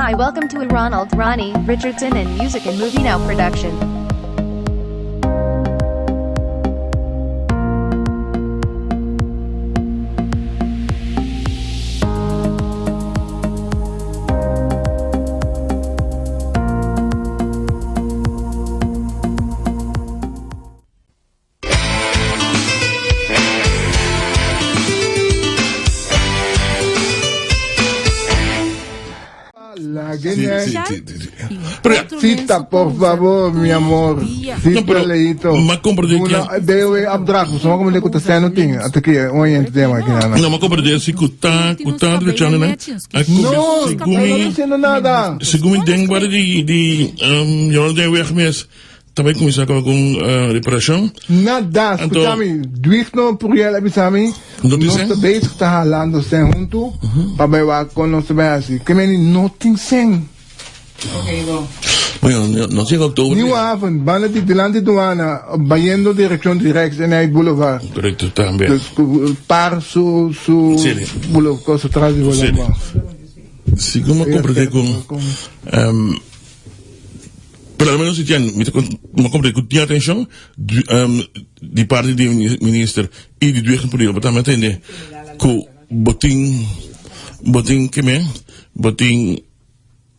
Hi, welcome to a Ronald, Ronnie, Richardson and Music and Movie Now production. Cita, por favor, mi amor. Cita, leito. Ma compro Deve abdrago, só como ele conta sendo tem. Até que ontem tema aqui na. Não, ma compro desse kuta do channel, né? Não, não sendo nada. Segundo ding waar die Jordan weg mes. Também começar com alguma reparação? Nada, escutami, duik no por ela bisami. Nós bezig te halando sem junto, para bewa com nós base. Que meni nothing sem. Okay, go. Bueno, no sé octubre. Nieuwe avond, bijna die delante douane, bayendo direction direct en hij boulevard. Correcto, también. Dus par su boulevard, cosa atrás de boulevard. Sí, como compré con pelo menos si me compré con tinha atenção de parte do ministro e de duas por ele, mas também entende que botin que me botin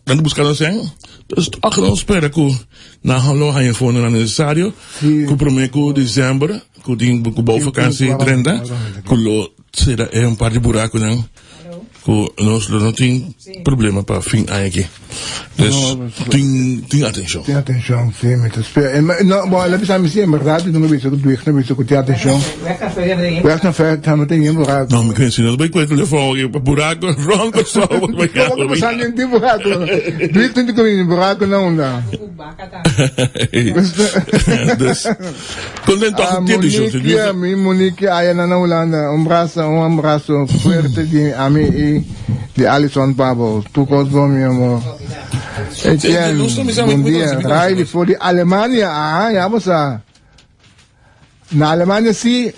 dan buscando assim. Dus achter ons espera que na hallo gaan je voor naar necessário que prometo dezembro que tem boa vakantie 30 que lo será par de buraco não que nós não tem problema para fim aqui dus tem atenção tem atenção sim mas espera não bom ela precisa me sim verdade não me visto que dois não visto que tem atenção vai na festa também tem buraco não me conheci não bem com o telefone buraco ronco só vai cá como você não tem buraco dois tem que buraco não dá dus contento com tempo junto Monique aí na Holanda um abraço forte de ami de Alison Pablo tu conosco meu amor Etienne bom dia Riley for de Alemanha ja vamos lá na Alemanha sim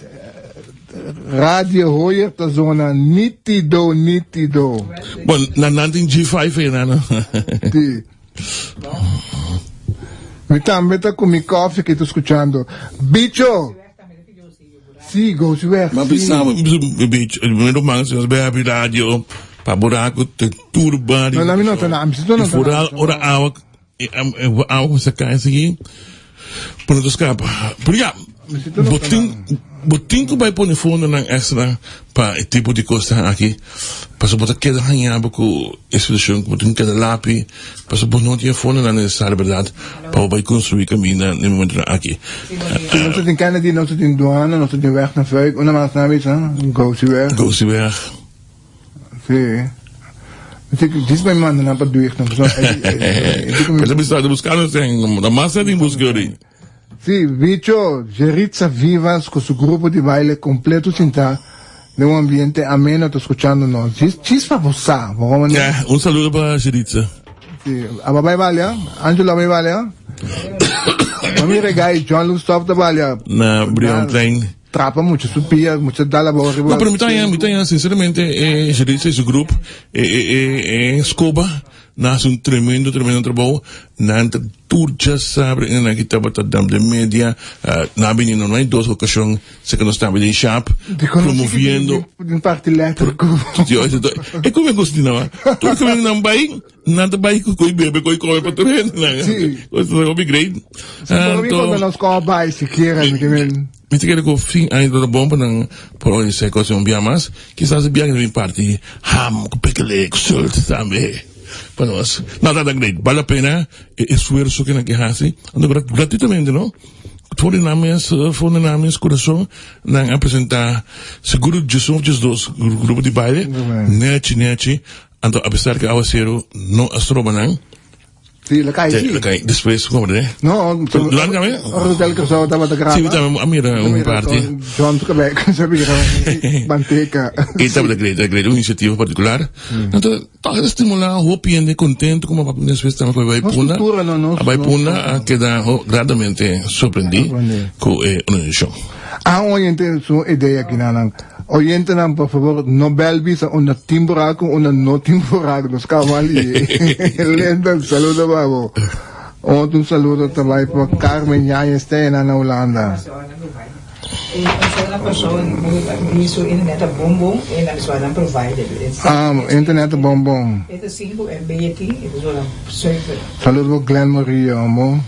radio hoort de zona nitido bom na nanting G5 né sim me tá com meu coffee que tô escutando bicho sim goes weg mas pensava bicho primeiro mais nós bem a rádio para buraco te turba não não não vooral ora água se cai assim para não escapar por já botinho vai pôr no fundo na extra para tipo de coisa aqui para botar cada ranhaba com expressão com botinho cada lápis para botar não tinha fundo na necessária verdade para vai construir caminho no momento aqui nós temos Kennedy nós temos douane nós temos weg naar Vuik uma mais na vez go se weg sim diz para mim não para doer não mas eu estava buscando assim a massa de buscar Sì, Bicho, Gerizza Vivas con su gruppo di baile completo cinta de un ambiente ameno, sto ascoltando noi. Ci fa bossa, un saluto para Gerizza. Sì, vai Valia? Angelo vai Valia? Mami regai, John Lustov da Valia. Na Brion Plain. Trapa mucho su pia, mucho dalla borri. No, pero mitad sinceramente, Gerizza y su grupo, Scoba, nace un tremendo trabajo, nanta turja sabe, en la kita bata dam de media, nabini no hay dos ocasiones, se que no estaba de shop, promoviendo. Un parte elétrico. E come costina, tu che vengono a un bai, nanta bai coi bebe, coi come per terreno, sì. Questo è great. Quando non scopa bai, si chiede che mi tigre ko fin ay do bomba nang por only se ko son biamas quizás biang ni party ham ko pekele ko sult tambe para nós nada da great vale a pena esfuerzo que na que hace ando gratuitamente no for names coração nang apresentar seguro Jesus dos grupo de baile neti ando a pesar que ao cero no astroba nang sì, la cai, después come ne? No, l'angame? Hotel che stava da grava. Sì, amira un party. John Quebec, sapeva, manteca. E stava da great un'iniziativa particolare. Tanto tocca stimolare hopi e contento come va nel festa con vai puna. Vai puna che da gradamente sorprendi con un'inizio. Ah, oriente su idea che nanang Oyente naman, por favor, no belvis una timbraco, una no timbraco, nos kamali. Lenta, saludo babo. Un saludo também para Carmen Yaya Stena na Holanda. Een persoon die zo internet op bonbon en dan is wel een provider. Internet bonbon. Het is 5 MB, het is wel een server. Saludo para Glenn Maria, amor.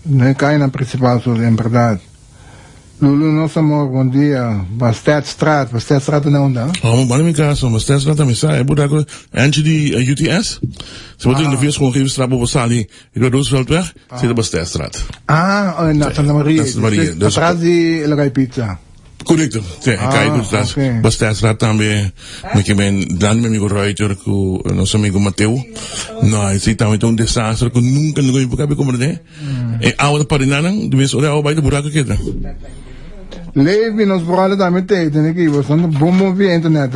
Nem cai na principal, em verdade. Lulu, nosso amor, bom dia. Bastetstraat não dá? Oh, maar in caso, maar steeds laat hem zeggen. Moet ik eentje die UTS? Ze moeten in de vier gewoon geven strap op Sali. Ik doe Roosevelt weg. Zit op Steedstraat. Na Santa Maria. Santa Maria. Dus atrás de Lagay Pizza. Correcto. Sí, kijk dus dat. Okay. Steedstraat también. Me ben dan met amigo Reuter, con nuestro amigo Mateo. No, ese también un desastre que nunca no iba a comprender. Ahora para nada, debes orar ao baile buraco que tá. Levi, nos brother também tem aqui, você não bom via internet,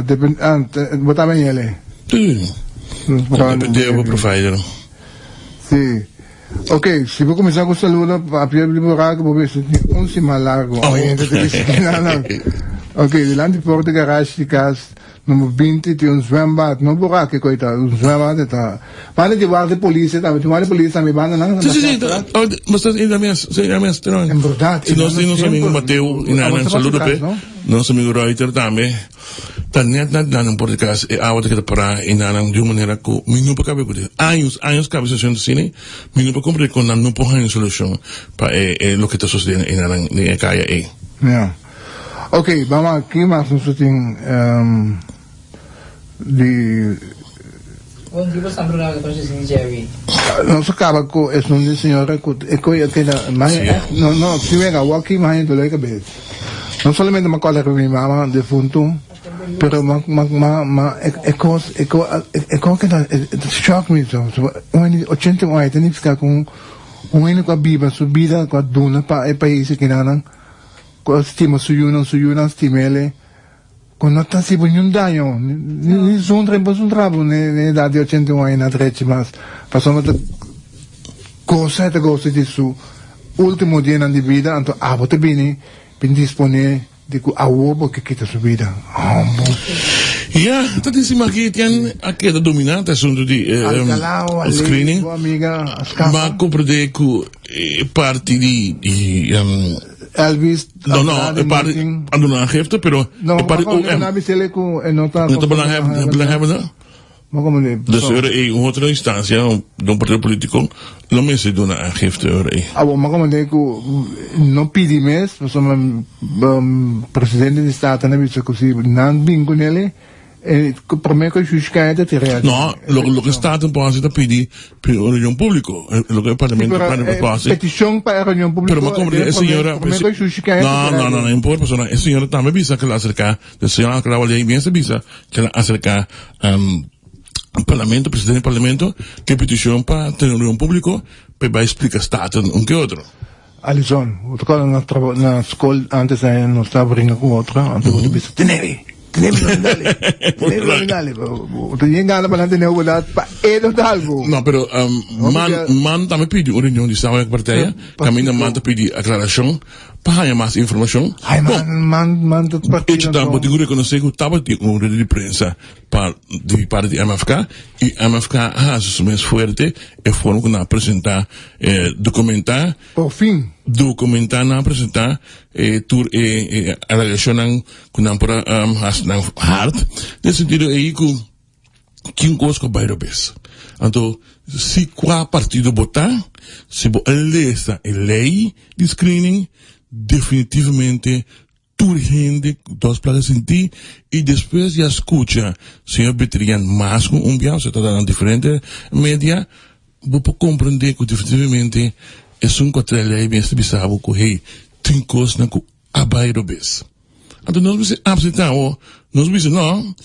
botar bem ele. Tudo. Depende do provider. Sim. Ok, se vou começar com o saludo, a pior de buraco, vou ver se tem um cima largo. Ok, delante de porta garagem de casa, número 20, tem um zwembad, não buraco, coitado, um zwembad, tá. Para de guarda de polícia, tá, de guarda de polícia, me banda, não? Sim, mas estás ainda mesmo, não? É verdade. Se nós temos amigo Mateo, e saludo pe, nosso amigo Reuter também. Tá net no podcast, e a outra que tá para, e de uma maneira que, não para caber com isso. Anos cabe sessão de cine, não para compreender com não para uma solução para o que está sucedendo em caia aí. Ja. Ok, vamos aqui, mas nós temos de... Bom dia, você está falando com Jerry. Nós acaba com esse nome de senhora, não, se vega, o aqui, mas não é cabeça. Não somente uma coisa que minha mama defunto, pero é coisa que choca me, 81 tem que ficar com com a biba, subida com a duna para o país que não com a estima suyunan estimele com nota se bunhun dayo ni sun trabo ne idade de 81 anos na trete mas passou uma coisa de su último dia de vida então bote bem dispone de que a ovo que quita sua vida. Ja, dat is imagine yan aquela dominante assunto di screening. Ma comprende que parte di Elvis no, parte ad una aangifte, pero parte dus in otra instancia, un partido político, lo me se dona aangifte no pidi mes, presidente di Stato ne visto così, non bingo nelle per me che giustificate ti reagire. No, lo che Stato un po' si pidi per l'unione pubblico, lo che il Parlamento petizione per l'unione pubblica. Pero ma come signora, no importa, persona, e signora también bisa che la acerca, de signora che la voglia bien se bisa che la acerca Parlamento, presidente del Parlamento, che petizione per l'unione pubblico per explicar Stato un che altro. Alison, na school antes non stavo ringa con otra, antes volevo dire tenevi nominale, tenía ganas para tener una pa talgo. No, pero man también pidió una reunión de Estado de partida, camina man te pidió aclaración, para más información. Ay, man te partido. Hecho tampoco digo reconocer que estaba una red de prensa de parte de MFK, y MFK su mes fuerte, e fueron a presentar, documentar. Por fin. Documentar na presentar tour a relação com nampora hasnang hard nesse sentido aí que um coisa vai robes então se qual partido botar se bo essa lei de screening definitivamente urgente dos plagas sentir e depois já escuta senhor Betrian mais com bial se está dando diferente média vou compreender que definitivamente é um contra a lei, bem se bisabo que hey, tem coisas na que abaixo bes. Então nós vamos absolutamente nós vamos não,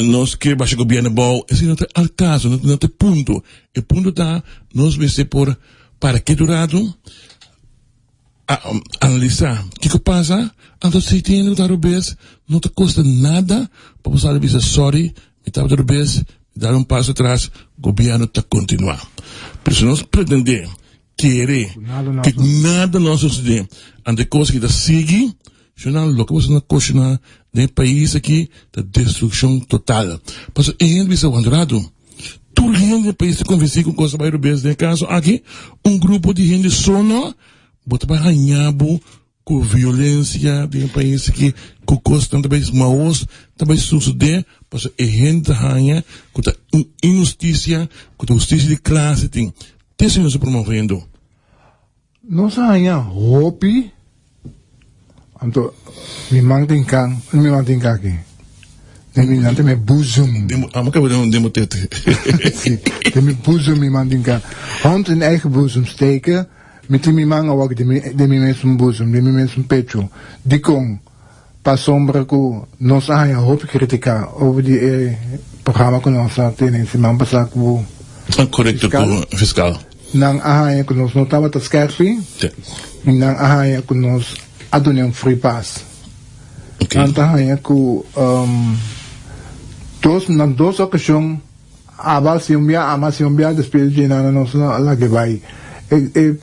nós que baixa governo bom, esse não tem al caso, não tem ponto. E ponto tá, nós vamos por para que durado analisar o que passa, então se tem no bes, não te custa nada para você dizer sorry, me tá bes, dar passo atrás, governo tá continuar. Por isso nós pretendemos querer que nada não suceda ante coisas que sigue jornal local was na question de país aqui da destruição total. Mas a gente bisa wanderado. Tudo gente país conversar com coisa bairro bes de caso aqui grupo de gente sono bota para ganhabo com violência de país aqui com costa também maus também suceder mas a gente ganha com a injustiça com a justiça de classe tem isso não se promovendo. Não sai hopi anto me mantingkan aqui. Nanti me boezem. Maar ik heb een demotete. De boezem me mantingkan. Hand in eigen boezem steken. Met die manga ook de mensen boezem, de mensen pecho. Die kon pas sombra ko nos aan hoop kritika over die programma kon ons laten in die man pasak wo. Correcto fiscal. Nang ahaya kon ons notava ta skerpi. Nang ahaya kon ons adone un free pass. Okay. Nang ahaya ko dos ocasiões abal se umbia despedir de nada nosso lá que vai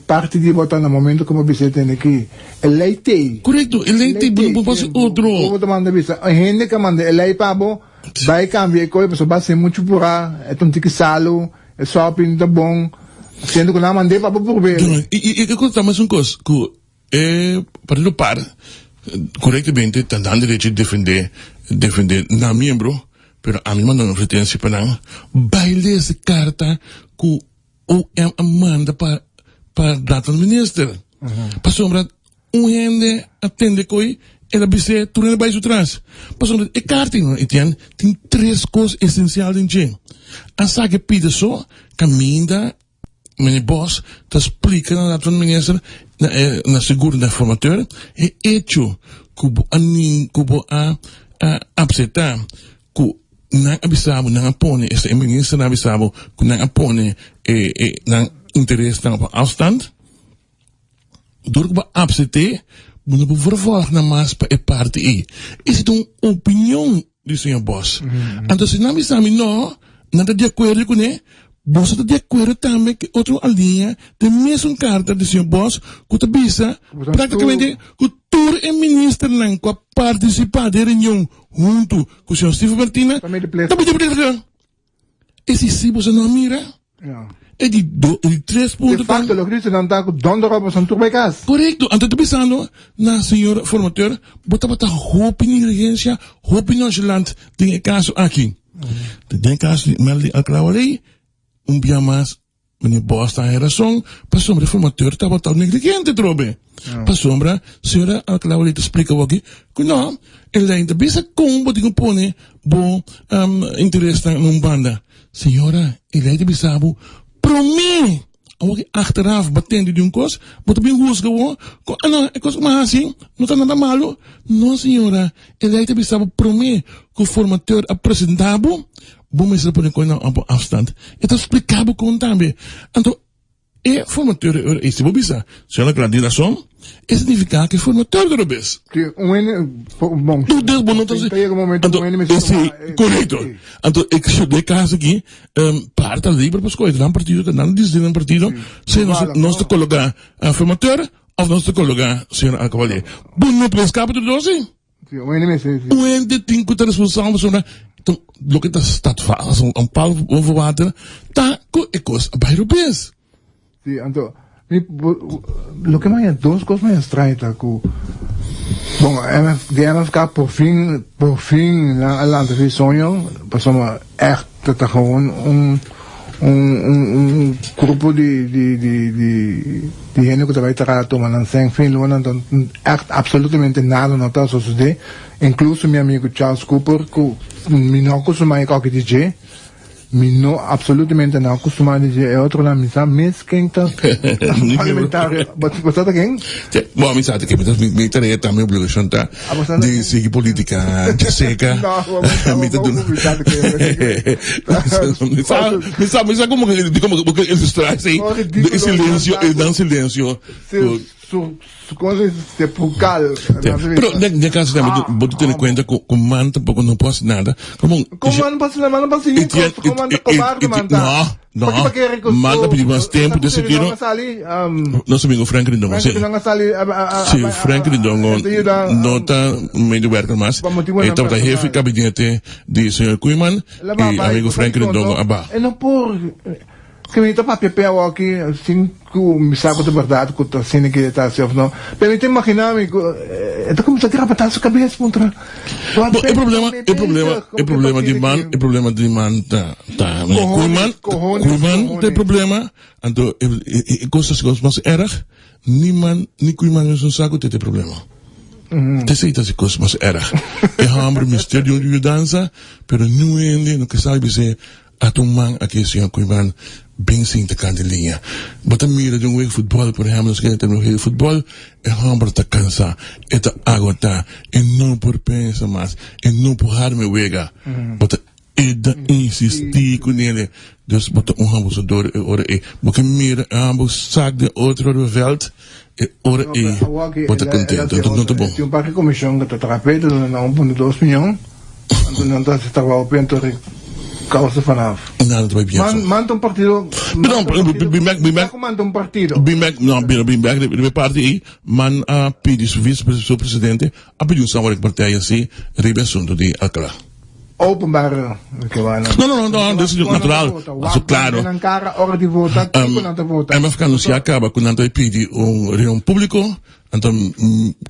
parte de botar no momento como você tem aqui eleite correto eleite não pode outro como tomando vista a gente que manda elei pabo vai cambiar coisa pessoa vai ser muito pura é um tique salo é shopping tá bom sendo que não mandei pabo por ver e que coisa mais coisa que para o par corretamente tentando de defender na membro pero a mim mandou uma referência para não baile essa carta que o manda para data do ministro para sombra gente atende coi ela bise turno baixo atrás para sombra e carta tem três coisas essenciais em dia a saga pide só caminha meu boss te explica na data do ministro na seguro da formateur e hecho que a absetar que nang abisabo nang apone esse ministro nang abisabo nang apone nang interesse nang afstand door ba absete moet op vervolg na mas pa parte is het een opinion di senhor boss então se não me sabe não nada de acordo com né boss está de acordo também que outro aldeia de mesma carta di senhor boss que tu bisa praticamente que tur e ministro lang com participar de reunião junto com o senhor Steve Martina também de esse se você não mira é de três pontos de facto lo que dice não tá com donde são tudo becas correto então tu pensando na senhora formateur bota hope in urgência hope nonchalant tem caso aqui tem caso mal de alclawarei dia mais meneer Boss está em razão para sombra formateur estava tão negligente trobe para sombra senhora alclawarei te explica aqui que não ele ainda pensa como pode compor bom interesse num banda senhora ele ainda pensa pro mim ook achteraf batendo de coisa mas também gosto não é coisa mais assim não está nada malo não senhora ele ainda pensa pro mim que o formateur apresentava bom mas ele põe coisa na afstand então explicava com também então formateur é se bobisa se ela gradação é significa que formateur do bes que bom tudo bom não tem um momento correto então é que de caso aqui parte livre para escolher um partido não dizer um partido se nós te colocar a formateur ou nós te colocar senhor Alcavalier bom não pode escapar do doce o ente tem que estar responsável sobre então lo que está fazendo pau over water tá com é coisa bairro bes sí então lo que mais duas coisas mais estranhas tá com bom digamos que por fim na televisão passamos echt tá gewoon grupo de gente que vai tratar mas sem fim não echt absolutamente nada não tá suceder incluso meu amigo Charles Cooper que me não costuma qualquer DJ me não absolutamente não costuma dizer é outro lá me sabe mas quem tá parlamentar você tá quem bom me sabe que me tarefa também obrigação tá de seguir política de seca me tá dando me sabe como que ele distrai assim em silêncio ele dá silêncio su cosa sepulcral pero de caso também vou ter em conta que man tampoco não pode nada como man passa não passa como man covarde man No, Pagkipagkiri ko. manda pedi mais tempo de seguir. Nosso amigo Frank Lindongo, sim. Sim, Frank Lindongo nota meio werken mas. Então tá jefe gabinete de senhor Koeman e amigo Frank Lindongo aba. E não por Kami pa pepeo aqui, assim, me saco de verdade, que eu sei que está assim, não. Permite imaginar-me, é como se tirar para a cabeça, contra. O problema de man, tá. Koeman tem problema, então, coisas mais erg, niemand, ni Koeman is een saco, tem problema. Te sei dat coisas mais erg. É hambre mistério de dança, pero não é, não que sabe se atumang aqui senhor Koeman bem sim te candelinha. Bota mira de week futebol, por exemplo, nós queremos ter um futebol, é hambre tá cansa, é tá agota, e não por pensa mais, e não por harme wega. Bota e da insistir com ele. Dus bota hambre door ora e. Porque mira hambre sac de outro veld. E ora e bota contento, não tá bom. Tinha para comissão que tá trapete, não 1.2 milhões. Então não estava o pento causa vanaf. Não, dat ben Man um partido. Não, manda um partido. De parte man a pedir vice-presidente a pedir samenwerking partij assim, rebensunto de Alcalá. Openbaar. Não, dat is natural. Isso claro. Hora de votar, MFK não se acaba quando anda pedir reunião público, então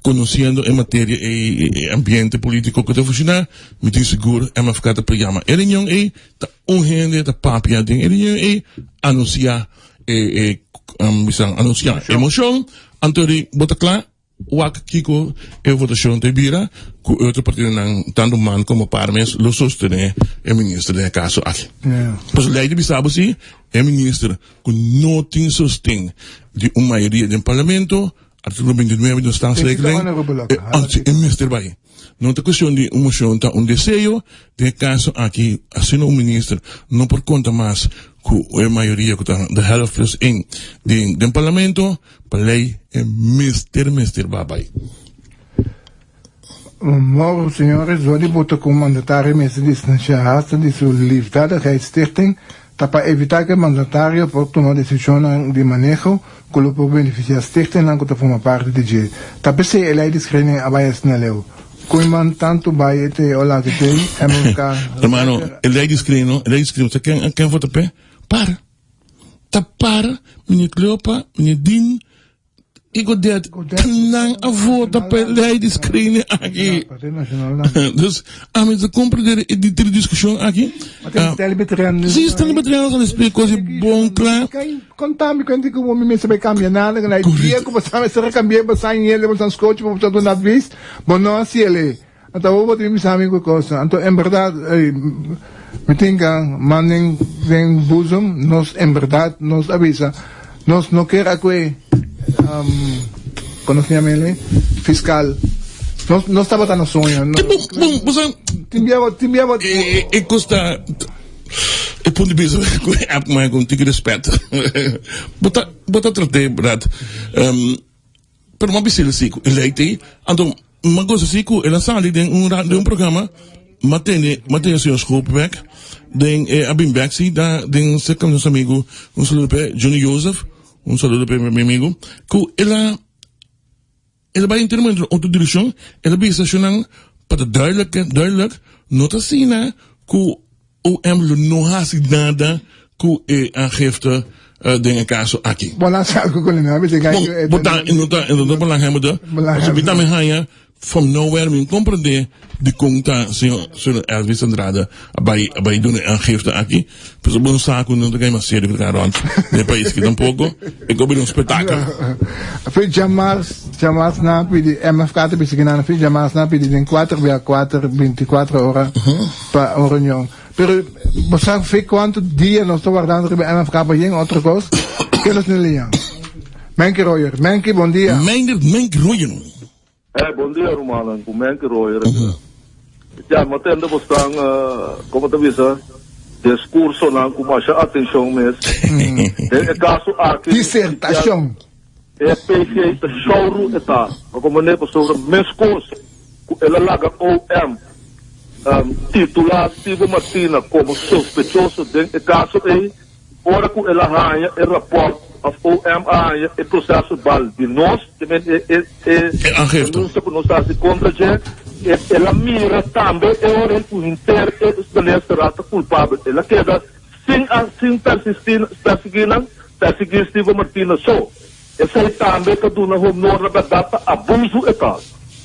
conhecendo em matéria e ambiente político que está funcionando, me diz seguro MFK está programa. Reunião é tá tá papia ding. Reunião é anunciar anunciar emoção, então bota claro. Wak kiko e votação de bira com outro partido não tanto man como parmes lo sostene o ministro de caso aqui. Pois lei de bisabo sim o ministro com não tem sostém de uma maioria do parlamento artigo 29 do statsregeling é ministro vai. Não é questão de uma moção tá desejo de caso aqui assim o ministro não por conta mais que a maioria que está da helft plus 1 do parlamento para lei é mister babai. Morgen, senhores, hoje boto com o mandatário me distanciar de sua liefdadigheidsstichting para evitar que o mandatário por tomar decisões de manejo que o beneficia a stichting não que forma parte de G. Tapi se ele descreve a baia sneleu. Koeman tanto baia te olá que tem, Hermano, ele descreve, você quem vota pé? Para. Para, meneer Klopa, meneer Dien, ik wil dat kanang avota per lei di screen aqui. Dus, amen, ze comprenderen die discussie aqui. Sim, está libertariano, só explica coisa bom, claro. Contame quando que o homem se vai cambiar nada, que na dia como sabe se recambiar para sair ele, para os coaches, para todo na vez, bom não assim ele. Então eu vou ter mis amigos coisa. Então em verdade, me tenga mandem vem busum, nós em verdade nos avisa, nós não quer aqui como se chama ele? Fiscal. Não estava tão sonho. Timbiava. E custa. E ponto de vista, mas com todo respeito. Bota tratar, Brad. Pero uma vez ele sigo, ele aí, então, uma coisa sigo, ele sai de um programa, matene seus groepwerk, den Abimberg zie, daar, den second nosso amigo, um saludo para Johnny Joseph. Um saludo para meu amigo. Que ela vai em termos de autodireção, ela vai estacionando para duidelijk, nota assim, né? Que o emblo não faz nada que a aangifte dingen caso aqui. Bola saco com ele, não é? Não belangrijk moet als je met mij gaan, from nowhere, men compreender de conta, senhor Elvis Andrade, bij doen aangifte aqui. Pues bom saco não tem mais sério que tá rond. De país que tampouco, e como um espetáculo. Foi Jamas na pedi MFK te besignar, foi Jamas na pedi em 4x4 24 horas para uma reunião. Pero você foi quanto dia nós estamos guardando que MFK para ir outra coisa? Que nós não liam. Menke Royer, Menke, bom dia. Menke Royer. Bom dia, Romano. Com Menke Royer. Já, matendo bastang, como tu visa, discurso não com mais atenção mesmo. É caso aqui. Dissertação. É PC, choro está. Como nem pessoa, meus cursos, ela larga OM, titular Tivo Martina como sospechoso de caso aí, ora que ela arranha o rapport of OM arranha o processo bal de nós, que é aangifte. denúncia que nós fazemos contra a ela mira também ora que o inter será culpável. Ela queda sem perseguir Steve Martina só. Essa é também que do na honor da data abuso e tal.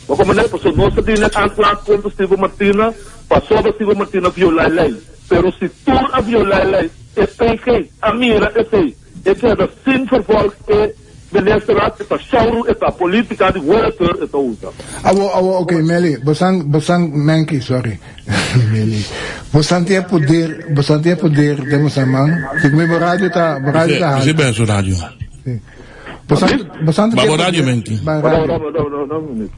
Mas como é que nós temos anclado contra Steve Martina, passou a Steve Martina violar a lei. Pero se tu a violar a lei, é que a mira é que sem vervolg é ministeraat, é sauro, é política de water, é usa. Okay, Meli, basang Menki, sorry. Meli. Basang poder demos amang. Sigmi radio ta Você bem o rádio. Basang Babo radio Menki. Não.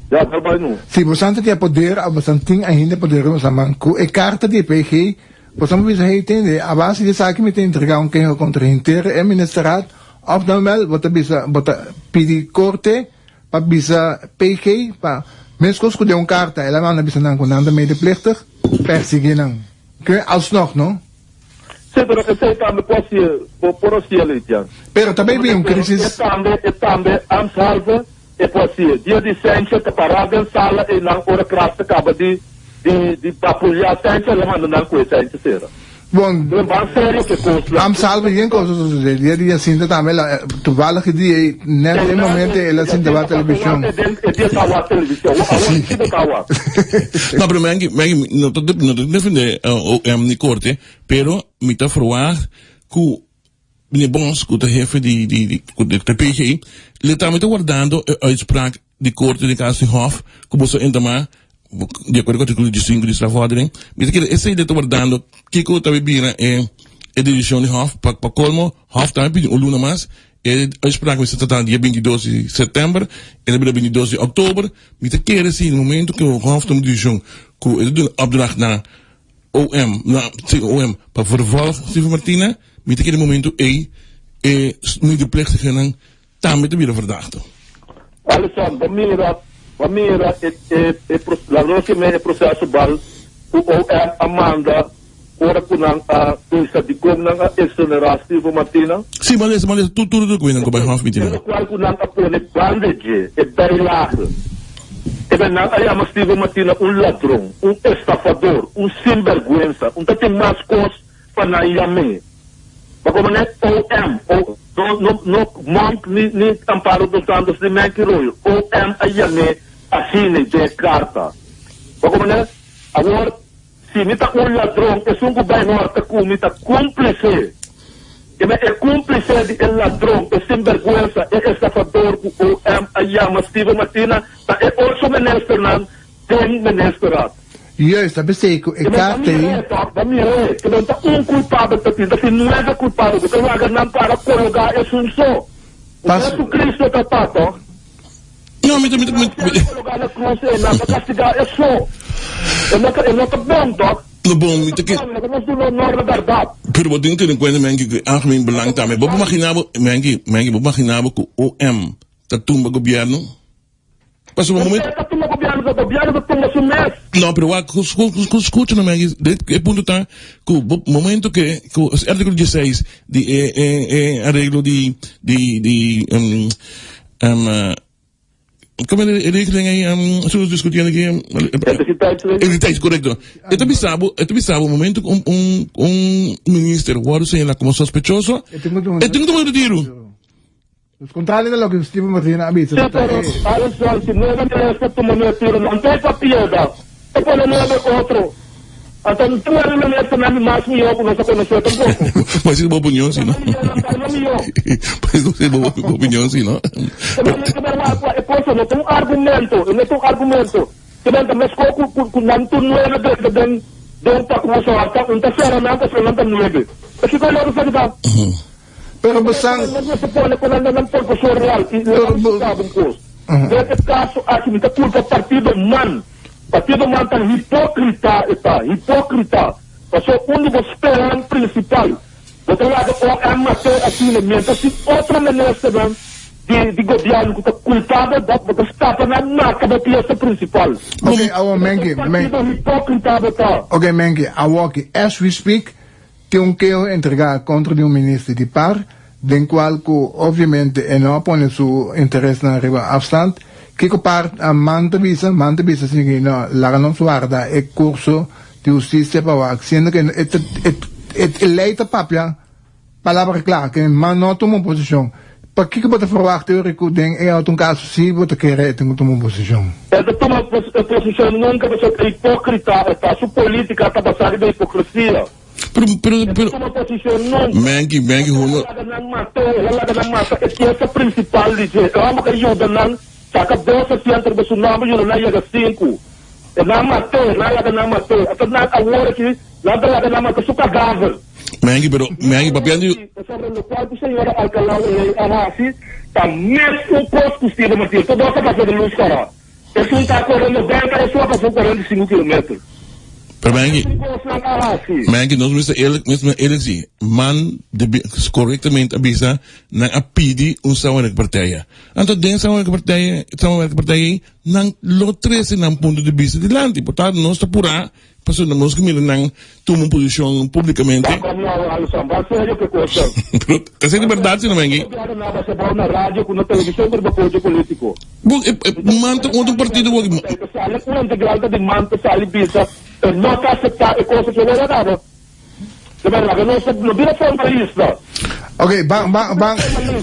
Ja, trabalho não. Sim, basang tem poder, basang ting ainda poder demos amang. Ku e carta de PG, basang bisa entender. A base de saque me tem entregar um quem contra inteiro é ministeraat. Of dan wel, wat pidi korte, pa bisa PG, pa mensen ko de karta, helemaal na bisa nang kunanda medeplichtig, persigin kun alsnog, no? Sim, pero esse também pode ser eleito. Pero também vi crisis. É também salva, pode ser dia de ciência, que parada em sala e na hora que acaba de apoiar a ciência, ela manda na coisa ciência será. Bom, am salve geen cosas die assim também toevallig die net in momento ela assim da televisão. Não, pero não tô defender o ni corte, pero me tá fruar que meneer Bons, que o chefe de PG, ele está me guardando a uitspraak de corte de Kassenhof, que você ainda de acordo com o artigo 5 de Stravordering, mas que esse ele está guardando que o tabibira é a direção de Hof, para colmo, Hof também pediu um luna mais, a uitspraak vai se tratar dia 22 de setembro, e dia 22 de outubro, mas que era assim, no momento que o Hof tem direção, que ele deu opdracht na OM, para vervolgen Steve Martina, mas que no momento medeplichtige gaan também te weer verdachte. Alessandro, Família, a nossa meia processo bal, o Amanda, ora com a coisa de como a exonerar Steve Martina. Sim, mas tudo que vem com o Hof Martina. Qual que não apone bandage, é bailado. E bem, não é Steve Martina ladrão, estafador, sinvergüenza, tem mais coisas para não ir. Mas como não é OM, no monk ni amparo dos tantos de Menki Royo, OM ayame assine de carta. Mas agora, se me está ladrão, é um governo que me está cúmplice. É cúmplice de ladrão, é sinvergüenza, é estafador, OM ayama Steve Martina, é also minister tem ministerat. Juist, dat betekent, ik ga tegen. Que não está culpável, que não é culpável, porque não há não para colocar esse só. O Cristo está pato. Não, me colocar na cruz e não para castigar é só. É não tá bom, tá? No bom, me que pero wat ding ter in kwenta mengi que algemeen belang daarmee. Bobo imaginabo mengi bobo imaginabo que o OM tá tumba governo. Mas no momento não, pero escuta no mengi, é ponto tá que o momento que o artigo 16 de arreglo como é a regeling aí, estamos discutindo aqui, identidade, correto. Eu também sabe o momento que ministro guarda se ela como sospechoso, tenho que tomar retiro. Os contrário de lo que Steve Martina avisa. Sim, pero se não é que tomar retiro, não tem papel, é para não haver outro. Então, tu era na minha semana mais melhor que nós conhecemos tampouco. Mas é boa opinião, sim, não? Mas não é boa opinião, sim, não? Não tem um argumento. Mas como não tu não é de para começar a não terceira não está não é. Porque qual é o resultado? Pero basang não se pode quando não pode ser real e não sabe um curso. Nesse caso, acho que culpa partido man está hipócrita. Porque o único esperão principal do lado é manter assinamento. Se outra ministra de governo que está culpado, está na marca da peça principal. Okay, Mengi. Okay, Mengi, as we speak, tem um que entregar contra de um ministro de par, den qual que obviamente não põe seu interesse na riba afstand, que par a manta visa assim não lá não guarda é curso de justiça para o sendo que eleita papia palavra clara que man não toma posição. Para que você verwacht que den é um caso se você quer ter uma posição? É de tomar posição nunca você é hipócrita, a sua política está basada na hipocrisia. Pero, Toma posição nunca. Mengi, Huno. Essa é principal dizer, vamos que ajuda não, saca bolsa se entre o nome e não é 5. É não matou, não matou. Até não agora que não matou seu cadáver. Mengi, papiando. Sobre o qual a senhora Alcalá Arrasi está mesmo combustível, mas toda essa passada de luz cara. Esse não está correndo bem, cara, só passou 45 km. Pero Mengi, nós mesmo ele sim, man corretamente avisa na apidi sawan partida. Anto den sawan partida nang lotrese ng punto de vista de lante. Portanto, nós está pura passo na nós que nang toma posição publicamente. Pero kasi de verdade sim, Mengi. Na rádio, na televisão, por apoio político. Manto outro partido wag. O integral de manto sali bisa. Não está aceitar a coisa que não nada. De verdade, não vira formalista. Ok, bang.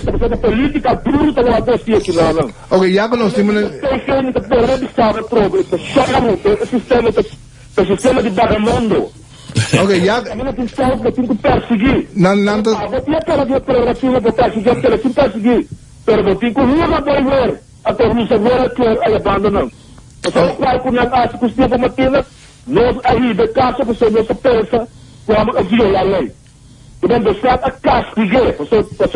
Porque a política bruta não acontecia aqui não. Ok, já que nós temos... O sistema de vagamundo. Ok, já... Também tem que perseguir. Não... Eu quero ver prerrogativa para perseguir, eu quero perseguir. Mas tem que nunca volver a ter um seguro que é abandonado. Você não vai com a casa que você vai matar. Nós aí, de casa, você não se pensa como a violar a lei. Então, você está a castigar. Você está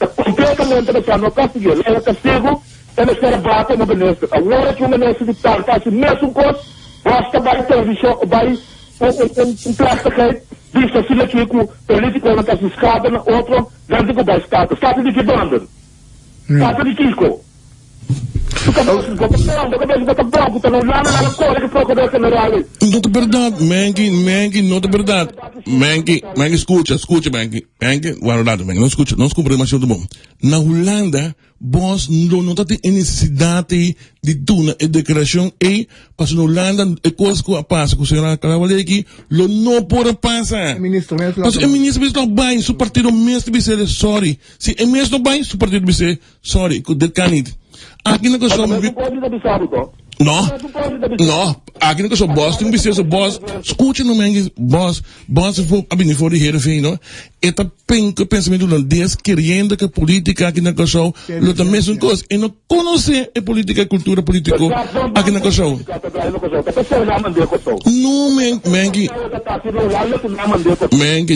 completamente deixando a castigar. Ela castigo, ela será bata no benesse. Agora que o benesse de tal, está assim, mesmo coisa, basta vai televisão, vai plástico aí, diz assim aqui que o político não está se escada, outro, não digo da escada. Escada de que banda? Escada de Kiko. Não é verdade, Mengi, não é verdade. Mengi, escuta, Mengi, guarda, Mengi, não escuta informação do bom. Na Holanda, vos não tem necessidade de uma declaração e, para na Holanda, é coisa que passa com a senhora Calavale aqui, não pode passar. Mas o ministro mesmo vai, seu partido mesmo vai ser sorry. Se o mesmo vai, seu partido vai ser sorry, que ele canit. Aqui não só não, aqui não só boss, tem que ser boss. Escute no Mengi, boss for abrir fora de rede, não? Eta pensamento holandês querendo que a política aqui não só luta mesmo coisa e não conhecer a política, a cultura política aqui não só. Não, Mengi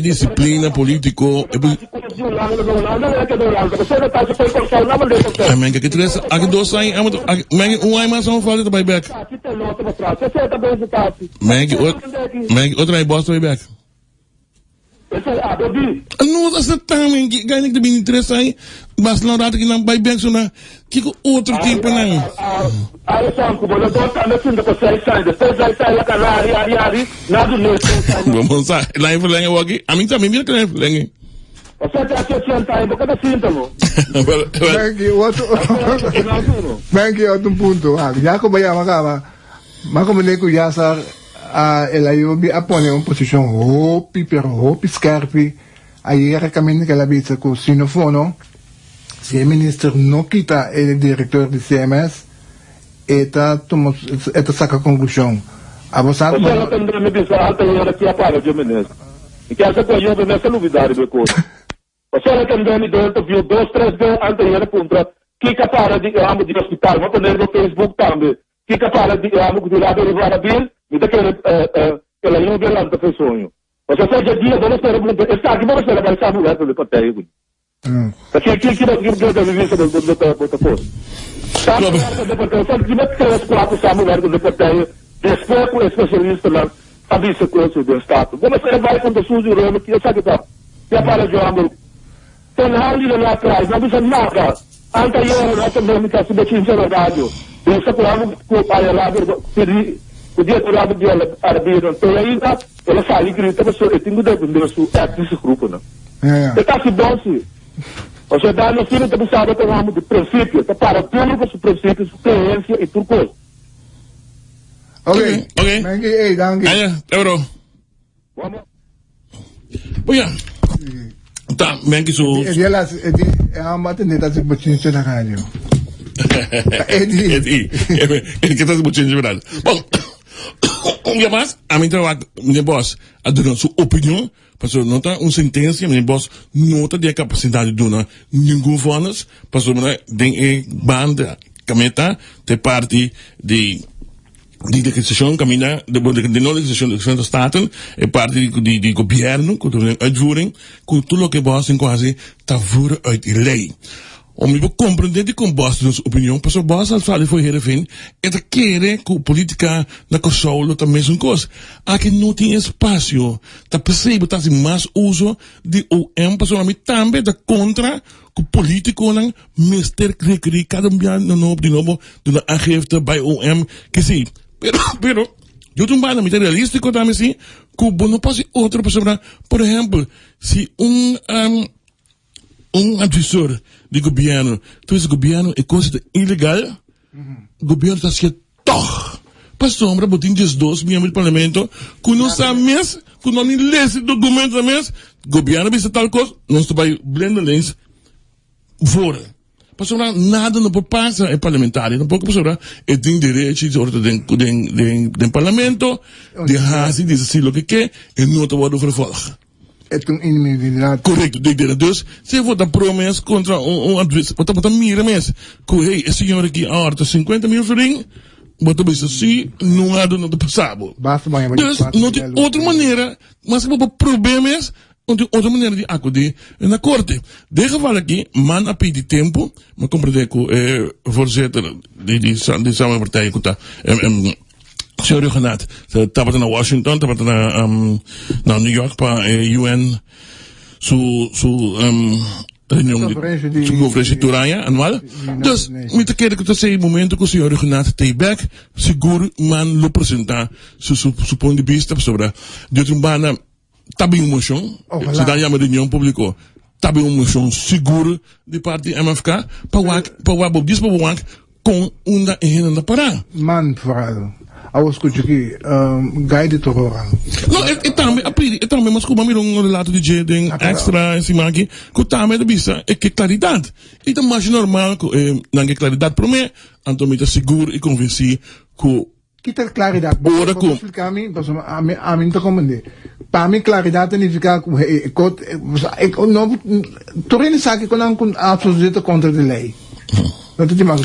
disciplina político. Mengi que três, aqui dois aí, Mengi ai mais uma falta do buyback. Mengi outra aí boss do buyback. Não, essa também, ganha que tem interesse aí, mas não dá que não vai bem, só que outro tipo não. Vamos lá, lá em Flamengo aqui, a mim também vira que lá em Flamengo. Mengi, outro ponto. Já que vai amar, mas como nem que já sa ela eu me apone uma posição hopi scarpi aí recomendo que ela visa com sinofono se o ministro não quita o diretor de CMS eta saca conclusão a você não tem me dizer alta e aqui a para de ministro e que essa coisa não é novidade do coisa você não tem me dentro viu 2-3 vezes anterior contra que capara de amo de hospital vou poner no Facebook também que capara de amo de lado de Guarabil me dá que ela não vê lá da pessoa você seja dia vamos ter está aqui vamos ter a balsa mulher do pateio porque aqui que da vivência do posto sabe porque só que vai ter as quatro mulheres do pateio depois com o especialista lá sabe isso coisa do estado vamos ter vai com o sujo rolo que sabe tá já para de amo tem ali lá atrás não precisa nada anterior nós também me está se mexendo na rádio essa plano com o pai lá o dia do lado dela, arbitro, então ainda, ela fala que está passando, eu tenho que dar su esse grupo, não. Está se bom, sim. Ou seja, dá no fim, está pensando, está de princípio, está para tudo com os princípios, crença e tudo coisa. Ok. Oké. Dank je. Aya, euro. Vamos. Oh ja. Tá, bem que isso. É uma atendente a se botar na rádio. Eddie, que estás muito de verdade. Bom, mas a mim trabalho, minha boss, a dar sua opinião, porque não está uma sentença, minha boss não tem a capacidade de dar nenhum vonos, porque não tem banda, cameta, tem parte de legislação, caminha, de não legislação do Estado, é parte de governo, com a uitvoering, com tudo o que boss em quase está fora uit de lei. Om je compreender die kon Bas dus opinião, mas o Bas al fala foi herefin, é da querer que a política na Kosovo tá mesmo coisa. Aqui não tem espaço, tá percebe tá sem mais uso de OM, mas o também da contra que o político não mister cri cada ano de novo de uma aangifte bij OM que sim. Pero eu tô bem materialístico também sim, que não pode outra pessoa, por exemplo, se advisor de governo, então governo é coisa ilegal, o governo está sendo toch. Para sombra, botin 12 membros do parlamento, que não sabe mesmo, que não lê esse documento mesmo, o governo vai tal coisa, não está vai blender lens fora. Para sombra, nada não pode passar, é parlamentar, não pode passar, é tem direito de ordem do parlamento, de raça, de assim o que quer, e não está vado vervolgen. É um inimidade. Correto, dus se vota promessa contra adversário, bota mira mesmo, que hey, esse senhor aqui a 50 mil florim, bota bem assim, não há do passado. Basta banho, dus não tem outra maneira, mas que o problema é não tem outra maneira de acudir na corte. Deixa falar aqui, man a pedir tempo, mas compreender que o voorzitter de samenpartij que está senhor Renato, estava na Washington, estava na New York para UN reunião de conferência de Turaya anual. Dus, met querer que você momento que o senhor Renato está back, seguro man lo apresentar seu ponto de vista sobre de outra banda, tá bem uma moção, se dá uma reunião pública, tá bem uma moção seguro de parte do MFK, para o Bob diz para o Wank com uma engenharia para. Man, forado. Aos escuto aqui, guide terror. Não, é também, mas como um relato de Jeden extra em cima aqui, que também da vista é que claridade. E então mais normal que não é claridade para mim, então me seguro e convenci que que ter claridade. Ora com explicar a mim tá compreender. Para mim claridade significa que não torne sabe que não absoluta contra a lei. Não te digo mas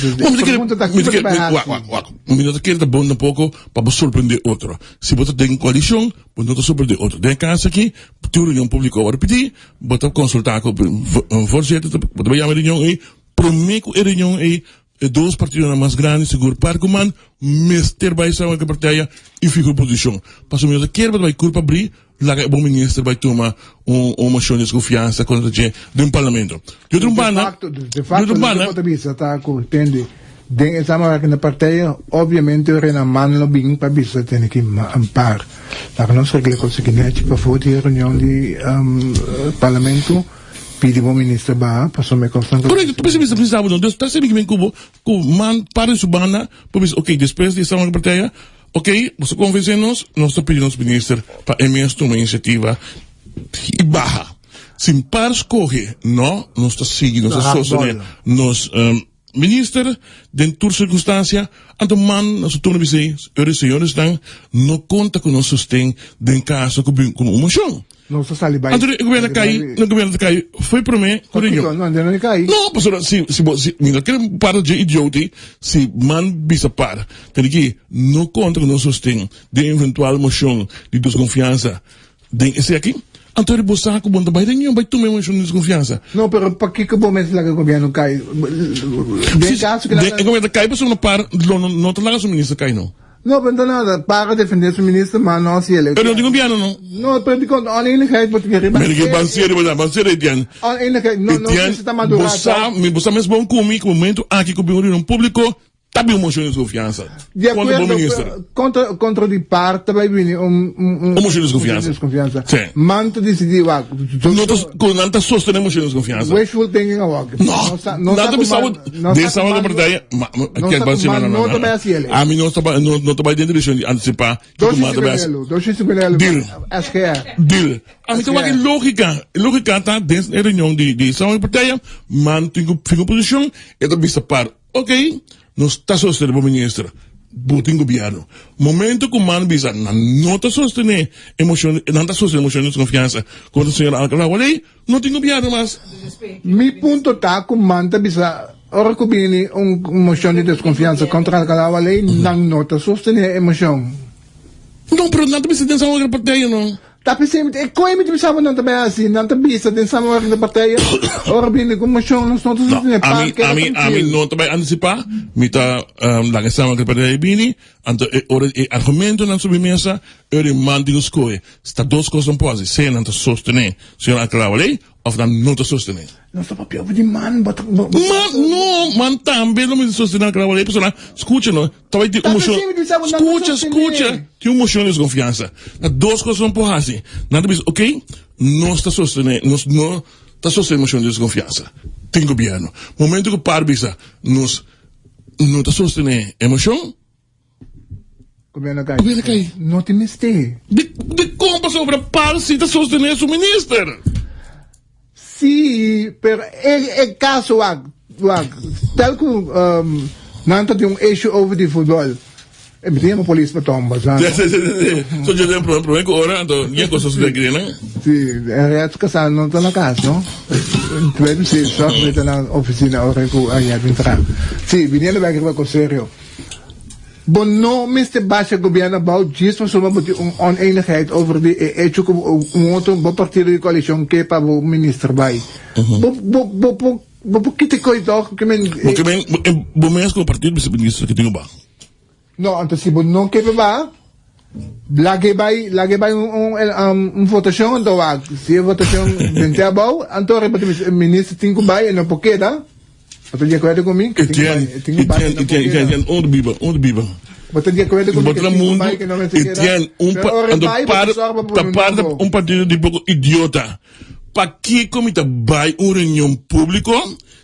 que é bom um pouco para surpreender outro. Se você tem coalição, você não surpreender outro. Tem caso aqui, tem reunião pública agora pedir, você consultar com o voorzitter, você vai chamar reunião aí, prometo a reunião aí, dois partidos mais grandes, seguro para que o man, mister vai estar com a partida e fica em posição. Para o meu quer, você vai culpa abrir, lá o ministro vai tomar uma moção de confiança contra o parlamento. De outro banda, está entende? Den estamos aqui na partida, obviamente o Renan Manlo bem para bisa tem que ampar. Lá nós reglamos que né, tipo foi a reunião de parlamento. Pedimos ao ministro Ba, passou me constante. Correto, tu precisava não. Está sempre que vem com man para o subana, ok, depois de essa partida, ok, você convence-nos, nós estamos pedindo ao ministro para emitir uma iniciativa e barra. Se para escolher, não, nós estamos seguindo, nós estamos nos ministro, dentro de circunstância, então man, nós estamos dizendo, os senhores estão, não conta com nosso sustento, dentro de caso, com uma moção. Não só sali vai. Então, o governo cai, foi para mim, não cai. Não, pastor, se, mira, que para de idiota, se man bisa para, tem que, não conta com nosso sustento, de eventual moção de desconfiança, de esse aqui, então ele busca com bom trabalho, vai tomar uma moção de desconfiança. Não, pero para que o momento lá que o governo cai? De caso que o governo cai, pastor, não para, não te larga o ministro cai, não. Não, não nada, para defender o ministro, mas não se ele. Eu não digo piano, não. Não, pero digo, a oneenigheid wordt gegeven. Maar ik banseer, Etienne. A oneenigheid, não precisa madurar. Você mesmo bom comigo, momento aqui com o reunião público, Tabi uma moção de desconfiança. De Contra o acordo ministro. contra di parte vai vir motion de desconfiança. Sim. Manto decidiu a Não está sustentando a moção de desconfiança. wishful thinking a walk. Não está pensando dessa hora da partida. Que é semana não está bem assim ele. A mim não está bem dentro de antecipar. Deal. Acho que é. Deal. A mim tem uma lógica. Lógica está dentro da reunião de semana da partida. Mantenho posição. E da vista para. Ok. Não está sustentando o ministro. Botem governo. Momento que o man bisa não está sustentando emoção, não está sustentando emoção de desconfiança contra o senhor Alcalá-Walei, não tem governo mais. Mi punto tá com manta bisa ora que bini moção de desconfiança contra Alcalá-Walei não está sustentando emoção. Não, pero não está pensando em outra partida, não. Tapi kung may sabi nang tabi asin, nang tabi sa din sa mga kinapatay, or bini kung masyong nang snot sa din, Ami não está bem antecipar, mita lang sa mga partida bini, anto argumento ng subimesa, mantém os coisas. Está duas coisas não pode, se não está sostener, senhor Alcalá-Walei, ou não está sostener. Não está papel de man, but Man também não me sostener Alcalá-Walei, pessoal, escuta, não, talvez tem emoção, escuta, tem emoção de desconfiança. Duas coisas não pode assim. Nada diz, ok, não está sostener, não está sostener emoção de desconfiança. Tem governo. Momento que o Parbisa não está sostener emoção, governo cai. Não te mistake. De como sobre par se está sostener o ministro? Sim, pero é caso tal que não tem issue over the football. Tem uma polícia para tomar, sabe? Só já tem problema com ora, então ninguém gosta de aqui, né? Sim, é reto que não está na casa, não? Deve ser só que está na oficina ora que aí entrar. Sim, vindo vai que com sério. Bom, não me se baixa governo about disso, mas só ter oneenigheid over de hecho que outro partido de coalição que para o ministro vai. Que te coi toch que men. Porque bom mês com o partido do ministro que tem o bar. Não, então se não que vai, lagi vai votação então se a votação vem a bom, então o ministro tem que vai não porque tá. Você de acordo comigo? Etienne, onde biba? Você de acordo comigo? Etienne, um partido de pouco idiota. Para que comita vai uma reunião pública,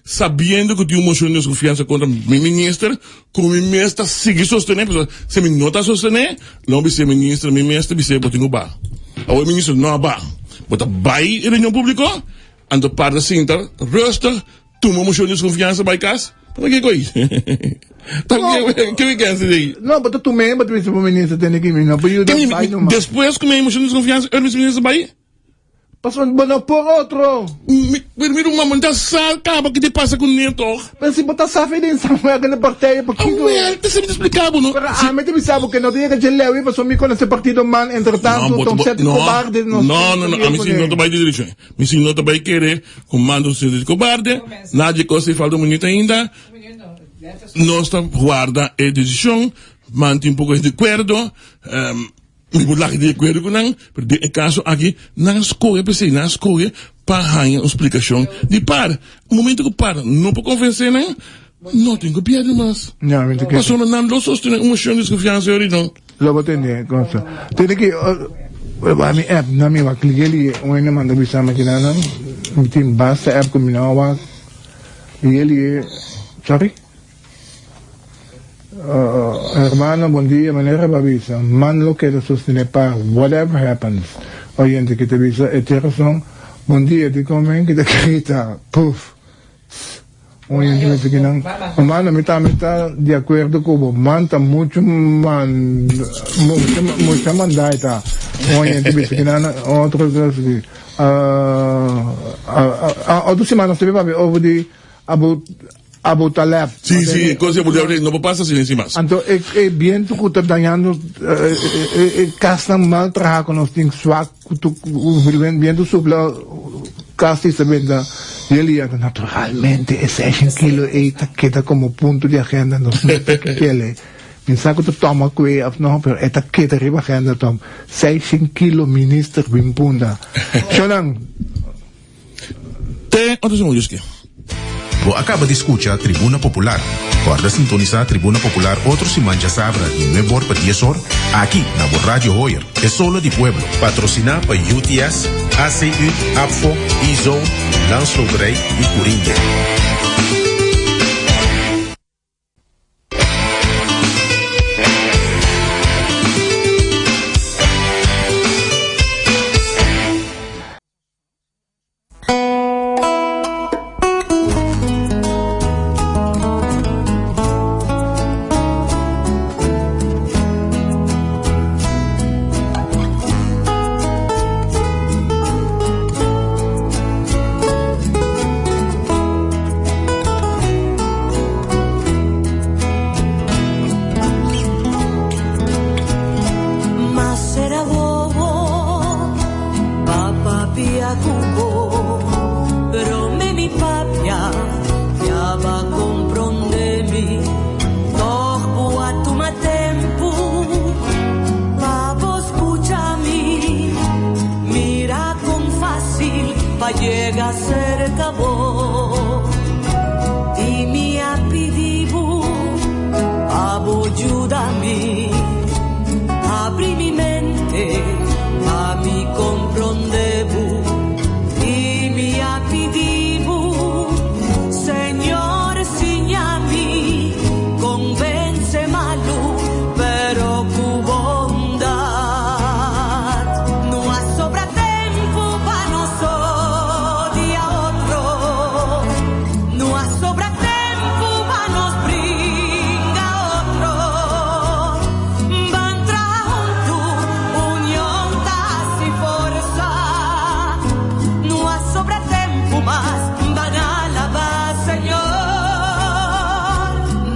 sabendo que tem uma moção de desconfiança contra o ministro, como o ministro sigue sostenendo, se o ministro não está sostenendo, não vai ser ministro, o ministro vai ser botinho bar. O ministro não vai. Mas vai reunião pública, ando para da cinta, resta, toma moção de desconfiança by casa. Para que coisa? Que quer dizer? Não, mas tu mesmo, tu o ministro tem que me não, depois que me moção de desconfiança, o ministro vai. Passou bueno por outro. Primeiro uma manda saca, que te passa com o neto. Mas se botar safe din sa mga na partido porque te sempre explicava, não? Pero me te sabe que não tinha que levar para sumir com esse partido man entretanto, tão certo cobarde não, a mim sim não te vai de direção. Me sim não te vai querer comando de cobarde. Nada que se falta muito ainda. Nós guarda a decisão, mantém pouco de acordo. Me vou lá de acordo com não, porque em caso aqui não escolhe para ganhar uma explicação de par. No momento que par não pode convencer não tem que piada mais. Não, me mas não lo sostiene uma chão de desconfiança aí não. Logo tem coisa. Tem que a minha app na minha clique ali, uma manda bisa máquina não, tem basta app combinava e ele sorry. Hermano, bom dia, maneira babisa. Man lo que sostiene para whatever happens. Oyente que te visa, eteração. Bom dia, te comem que te grita. Puf. Oyente me fica não. Mano, me tá de acordo com o man, tá muito mandaita. Oyente me fica não. Outro que outra semana você vai ver over de Abu Taleb. Sí, cosa no pasa sin encima. Entonces, bien tu kuta dañando, casi mal trabajo con los things swag, bien tu supla, casi se venda, y él naturalmente, ese 6 kilos, queda como punto de agenda, no sé qué le. Pensar que tu toma cué, no, pero esta queda arriba agenda, tom, 6 kilos ministro, bimpunda. Shonan. Te, otro se me Você acaba de escuchar a Tribuna Popular. Guarda sintonizar Tribuna Popular otro Simanja Sabra y 9 horas para 10 horas aquí na Radio Hoyer, es solo de pueblo. Patrocinado por UTS, ACU, APFO, E-Zone, Landsloterij y Corinthians. llega cerca vos y mi appidivo ayúdame, abri mi mente a mi comprendevo y mi appidivo Señor signami convence malu pero cu bondad no ha sobra tempo pa no so dia otro no ha sobra tempo pa nos bringa otro van trauntu unión si forza no ha sobra tempo más van a alabar Señor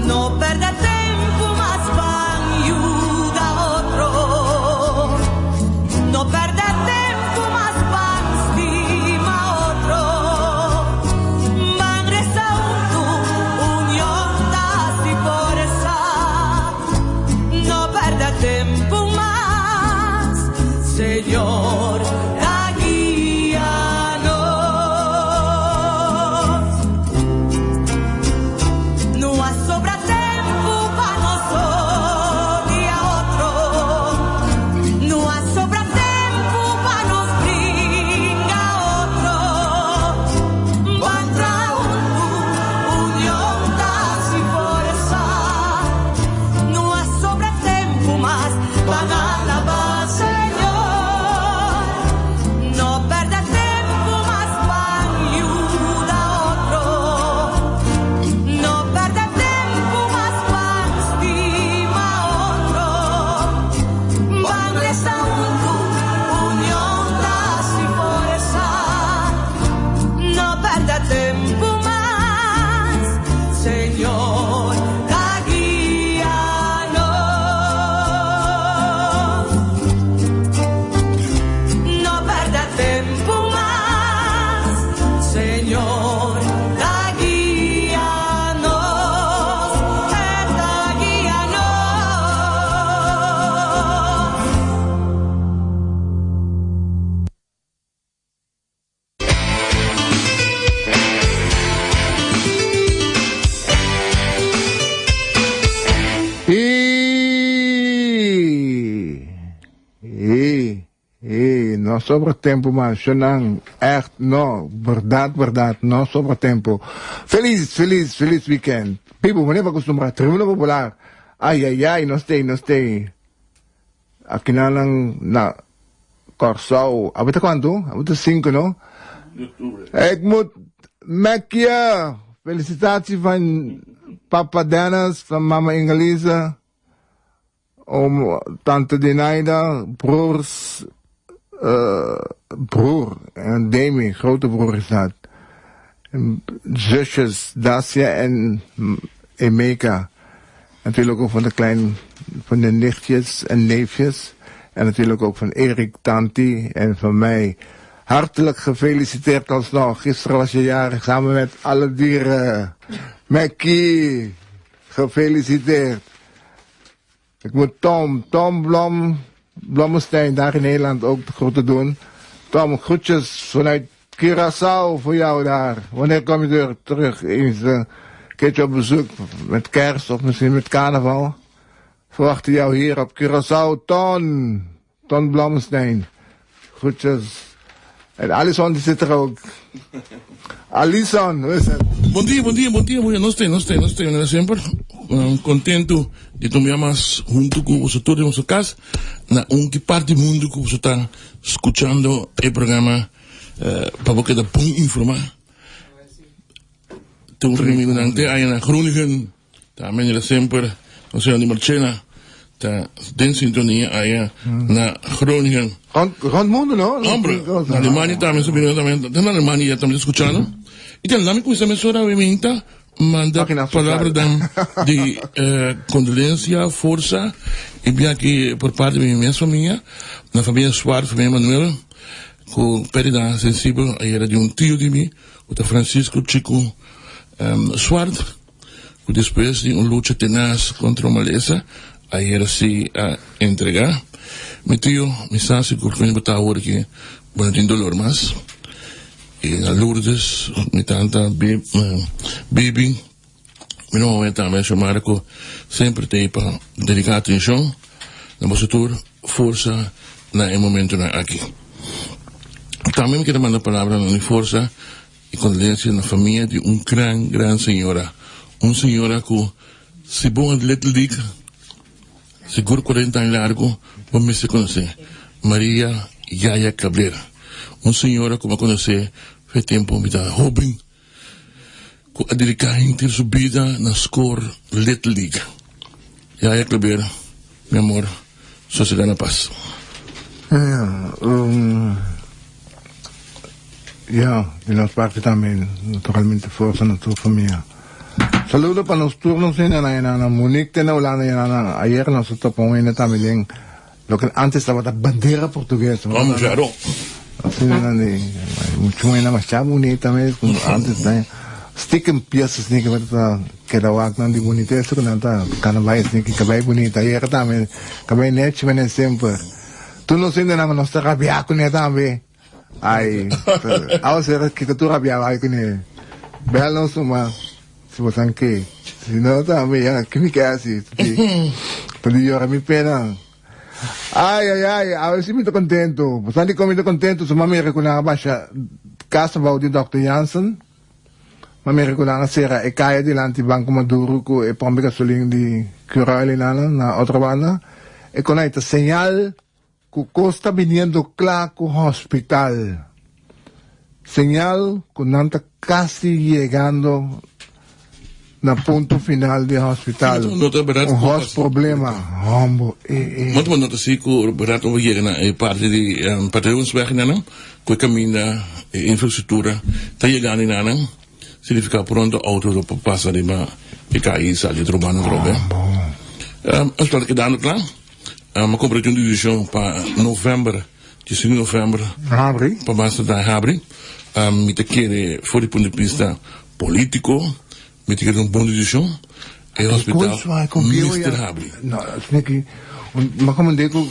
no perda tempo más van ayuda otro no perda tempo más van estima otro van resauntu unión si forza no perda tempo más Señor guíanos no ha sobra tempo pa nos dia otro no ha sobra tempo pa nos bringa otro van trauntu unión si forza no ha sobra tempo más van a alabar Señor no perda tempo más van ayuda otro no perda tempo más van estima otro van resauntu unión si forza no perda tempo más Señor guíanos no perda tempo más Señor guíanos No sobra tempo, man. Shanang, echt, no. Verdad, no sobra tempo. Feliz weekend. People, wanneer we acostumbrado, Tribuna Popular. Ay, no stay. Aquí na lang, na, Corsao. Abita kwanto? Abita 5, no? Ik moet, Mekia, felicitatie van Papa Dennis, van Mama Ingelisa, om Tante Denaida, broer, en Demi, grote broer is dat. En zusjes, Dacia en Emeka. Natuurlijk ook van de nichtjes en neefjes. En natuurlijk ook van Erik, Tanti en van mij. Hartelijk gefeliciteerd alsnog. Gisteren was je jarig samen met alle dieren. Mackie, gefeliciteerd. Ik moet Tom Blommestein daar in Nederland ook de groeten doen. Tom, groetjes vanuit Curaçao voor jou daar. Wanneer kom je terug? Eens keertje op bezoek met kerst of misschien met carnaval. Verwachten jou hier op Curaçao, Ton Blomstein. Groetjes. En Alison die zit er ook. Alison, hoe is het? Bom dia. Nós temos, sempre. Contento de tu me llamas junto con vosotros en nuestra casa. Na que parte do mundo que você está escuchando el programa para que te ponga informar. Toen ging ik naar naar Groningen. Daar ben je sempre. O sea, die Marchena. Daar den sintonia allá naar Groningen. Rond mundo, ¿no? Hombre, na Alemania también se vino también. En Alemania ya también escuchando. Y también con esa emisora obviamente manda palabras de condolencia, fuerza. Y bien que por parte de mi misma familia, la familia Suárez, familia Manuel, con pérdida sensible, era de un tío de mí, de Francisco Chico Suárez, que después de una lucha tenaz contra la maleza, ayer sí a entregar. Mi tío, mi sasi, que me estaba ahora que, bueno, tiene dolor más. Y a Lourdes, mi tanta, baby, mi nuovo también, su Marco, siempre te para dedicar atención, a vosotros, fuerza, en el momento aquí. También me quiero mandar palabras de fuerza y condolencia en la familia de un gran señora. Una señora que, si vos Little League, seguro 40 años largo, vos me se conoce. María Yaya Cabrera. Una señora que me conoce, fue tiempo, mi joven, que ha dedicado inteira su vida na score Little League. Yaya Cabrera, mi amor, sossegada na paz. Ja, de nuestra parte también, naturalmente, fuerza a tu familia. Saludos para los turnos en la Monique de Holanda. Ayer nosotros ponemos también lo que antes estaba la bandera portuguesa. Vamos, claro. Así mucho más bonita, antes, stiekem piezas que la wagner de bonita, eso que no está, carnaval, que cabello bonita. Ayer también, cabello neto, ven siempre. Tú no sientes nada, no estás rabiado con él también. Ay, ahora será que tú rabiabas con él. Véanlo, suma. Si vos que, si no, también, ya, ¿qué me queda así? Pero yo, a mi pena. Ay, a ver si me estoy contento. Pues antes que me estoy contento, su mamá me recordaba, casa va de Dr. Jansen. Mamá me recordaba, será, caia delante do Banco Maduro, que pombe gasolina de Curale, na otra banda. Y con esta señal, que está viniendo claro hospital. Señal que no está casi llegando na punto final do hospital. Problema. Moet we nota zie que beraad over hier na parte de patrões nana, que caminha infraestrutura, tá chegando em nana, significa pronto auto do passa de ma e cai sai de trobando drobe. As para que dando lá, uma comparação de divisão para novembro, 15 de novembro. Habri. Para basta da Habri. Me te querer for de ponto de vista político. Met ik een bonne edition. En hospitaal. Mr. Habri. No, sneki. Maar kom ik ook.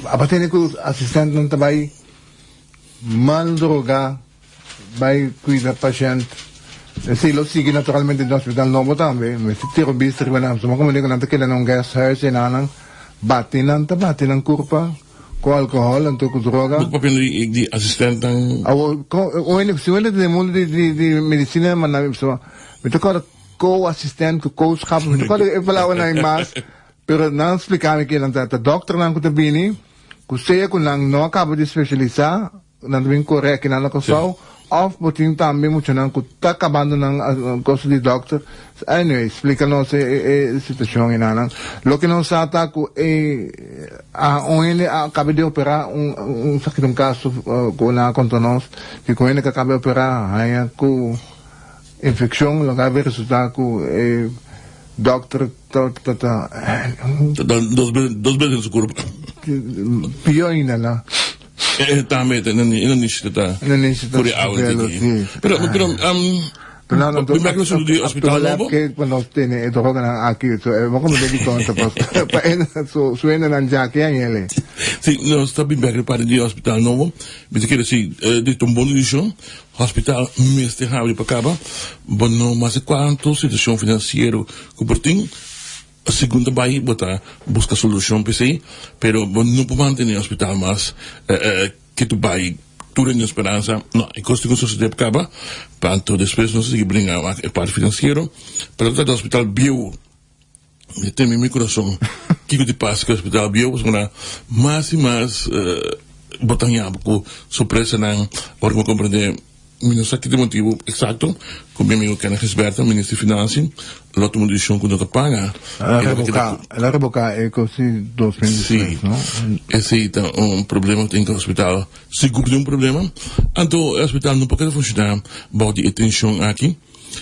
Abatene ko assistent ng tabay. Mal droga. Bij cuida patient. Sí, lo sigue naturalmente en el hospital Novo también. Me sitiro bistri ba na. So mo kom ik nanta kila ng gas house inanang. Batin kurpa. Ko alcohol en ko droga. Ook papel die assistent dan. Si uno de mundo de medicina man so. Me tocó co-assistent, co-schap, me tocó epalawan na mas, pero nang explicame que lang ta doctor nang kutabini, kusaya ko lang no acabo de especializar, nang bin correct na ko so, of boting tambi mucho nang kuta acabando nang costo de doctor. Anyway, explícanos situación inanang. Lo que nos ata ko acabé de operar un sakit ng caso ko na contra nos, que ko que acabé de operar, ay ko infección, lo que había resultado que doctor dos veces en su cuerpo. Pioina la. También en el nicho está. Por el agua. Pero we maken zo die hospitaal Novo. Que cuando tiene droga aquí, vamos a medir conta pues. Suena nan jake yan ele. Sim, nós estamos bem para o hospital novo. Mas quer dizer, de um bom edição, hospital mestre Raul para cá, bom não mais quanto situação financeira que por tem. A segunda vai botar busca solução para isso, pero não pode manter o hospital mais que tu vai tu tem esperança, não, e custa com sociedade para cá, panto depois não se brinca a parte financeira, para o hospital bio tem meu coração que eu te passo que o hospital bio é mais e mais botanha com surpresa não agora como compreender não sei que motivo exato como meu amigo Kenneth Gisberto ministro de Finanças l'auto modificação que não paga ela revocar é assim 2016 não esse é um problema tem que o hospital seguro tem um problema então o hospital não pode funcionar bom de atenção aqui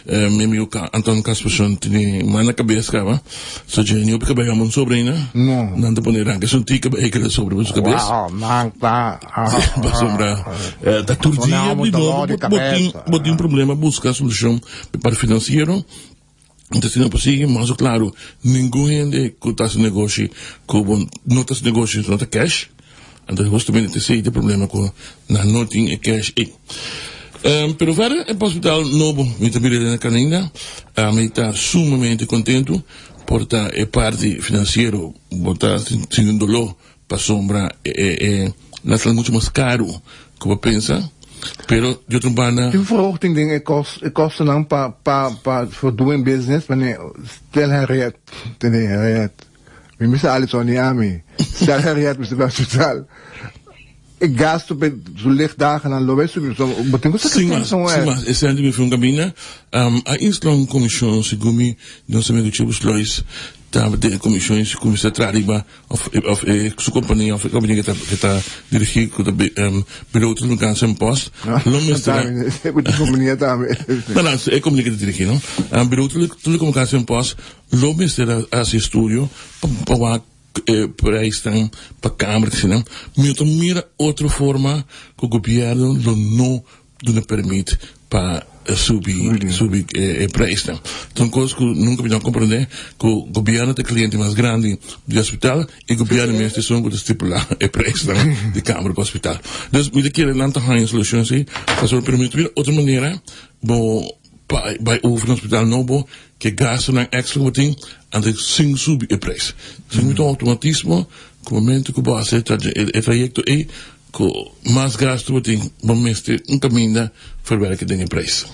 meu amigo Antônio Casperson tem mais na cabeça cara só que não porque vai uma sobrinha não te ponerá que são tica é que sobre a cabeça não tá para sombra tá tudo dia botar um problema buscar solução para financeiro. Então, se não é possível, mas claro, ninguém que está se negócio, não está se negócio, não está cash. Então, justamente, esse é o problema com na noting e cash. Pero vera, é hospital novo, me também na Canina, me está sumamente contento, por estar parte financeira, botar sem dolor para sombra, é muito mais caro, como pensa. Pero de trabalho. Die verhoging dingen kosten dan voor doen business, wanneer stel hij redt, we moeten alles aan die army. Stel hij redt, we hospital. Ik gasto per zo lichtdagen aan lopen, zo betekent dat sim, mas esse ano me foi cabine, a Islão Comissão Segumi, não se me do tipo Lois, estava de comissões começar a trabalhar of sua companhia que está dirigindo com bureau de comunicação post não me está companhia também não é companhia que dirige não bureau de comunicação post não me está a estúdio para para estão para câmara que não mira outra forma que o governo não permite para subir preço. Então, coisa que nunca podemos compreender que o governo tem cliente mais grande do hospital e o governo mesmo são que estipular o preço de câmara para o hospital. Então, me querer lá ter soluções aí, para permitir outra maneira, vai over um hospital novo que gasta na extra que tem, e sem subir o preço. Sem muito automatismo, com o momento que você o trajeto é com mais gasto que tem, vamos ter caminho para que tenha preço.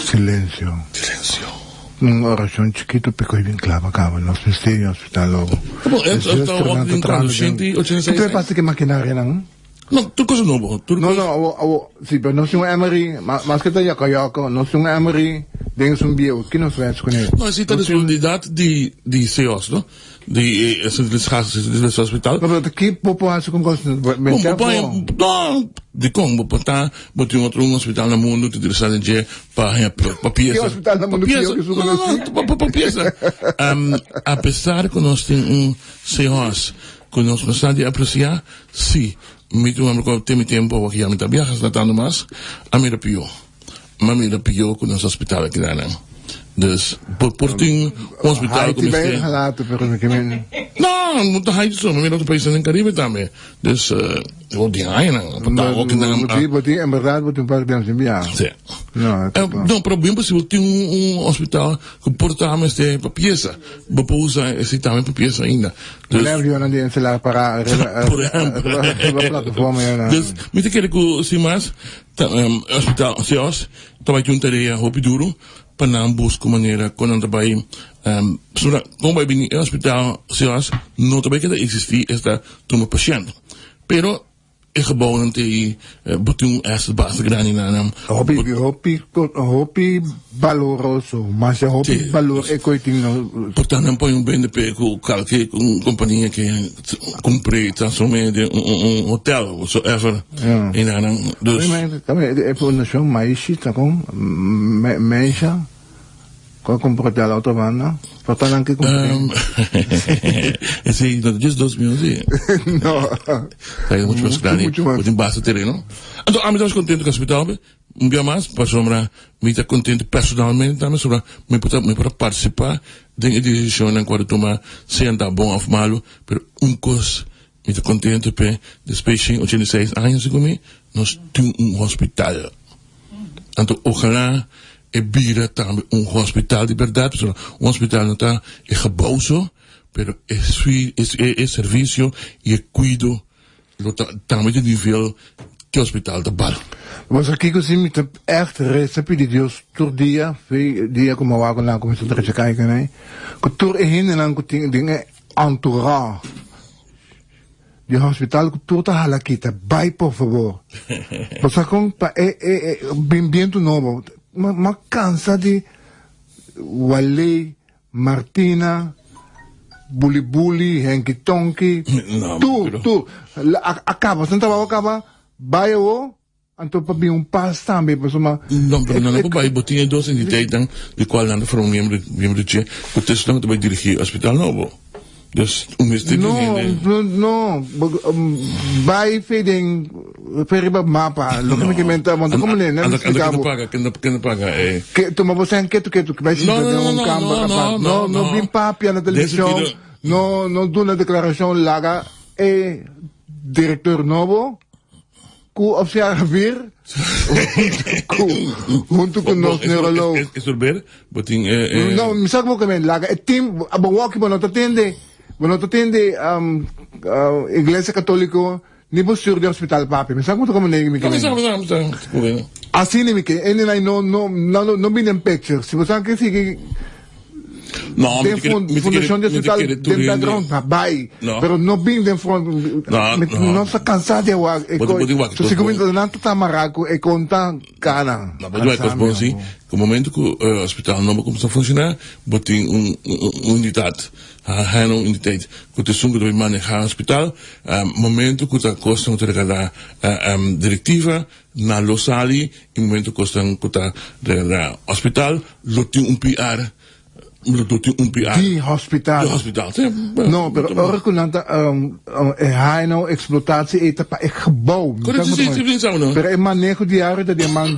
Silêncio. Uma oração chiquito porque eu vim claro acaba no hospital logo. Bom, está 186. Então passa que maquinária não? Não, tudo coisa nova. Não, sim, mas não sou Emery, mas que tá Yoko, não sou Emery, dentro um bio, que não faz com ele. Não, esse está disponibilidade de CEOs, não? De esse hospital. Mas que população com gosto não, de como botar outro hospital no mundo que interessado de para pieza. Que hospital no mundo que eu sou para pieza. Apesar que nós temos CEOs que nós gostamos de apreciar, sim. Muito mais tem tempo aqui a mitad viajas tratando mais a mira pior com nosso hospital aqui lá dus por tem hospital como este não tá aí só mas outro país no Caribe também dus o dia aí não boti em verdade boti par de anos viajar sim não problema se tem hospital que portamos este para pieza para usar esse também para pieza ainda lembro eu não tinha celular para plataforma dus me te quero que se mais hospital CEOs também tem tarefa hopi duro para não buscar maneira quando não trabalha como vai vir no hospital CEOs não também que existir esta turma paciente pero é gebouw não tem botung essa base grande não hopi valoroso mas hopi valor é coitinho portanto não põe BNP com qualquer companhia que compre transforme hotel whatsoever e não dus também é por nação mais tá com mensa Qual comportar la otra banda? Patalan que Ese, just 2 minutos. No. Hay mucho más grande, Mucho más. muito baixo terreno. Então, a mim estamos contentes com o hospital, um dia mais, para sombra, me está contente personalmente, também sobre, me pode participar da decisão em qual tomar, se anda bom ou malo, pero coisa, me está contente, depois de 86 anos comigo, nós temos hospital. Então, ojalá, vira também hospital de verdade, hospital não está, gebouw zo, pero é serviço e cuido, também de nível que hospital de bar. Was aqui que sim, me echt recebi de Deus todo dia como eu hago lá como se trata kijken, né? Que tur heen en que dingen entourage. De hospital que tur ta halakita, vai por favor. Was com pa bem tu novo. Ma cansa de Wale, Martina, Bully, Henky Tonky. Tu, acaba, você não acaba, vai eu, então para mim passo também, para uma. Não, pero não é para aí, botinha 2 entidades, de qual não for membro de o texto não vai dirigir hospital novo. Dus, No, vai feeding, periba mapa, lo que me comenta, want como nem, né? Que não paga, Que tu mas você que vai se dar camba, não vim papia na televisão, não do na declaração laga diretor novo, ku oficial vir, junto com nós neurologo. É sorber, botin Não, me sabe como é laga, team, abawaki mo não atende. Bueno, tu atende iglesia católico ni postura de hospital papi. Me sabe como nem me Não, assim nem me que ele não viene picture. Se você quer que tem fundação de hospital tem background vai, pero não vem de front. Não está cansado de agua. Se se comenta não está maraco e conta cana. Não, mas vai com assim, no momento que o hospital não começa a funcionar, botem unidade. Een uniteit. Que te sungo de manejar hospital, momento que ta costa te regala directiva na losali, in momento costa que ta regala hospital, lo ti PR. Die hospital. De hospital. No, pero ora kunanta hij nou exploitatie eten pa ik gebouw. Pero in manejo diario dat die man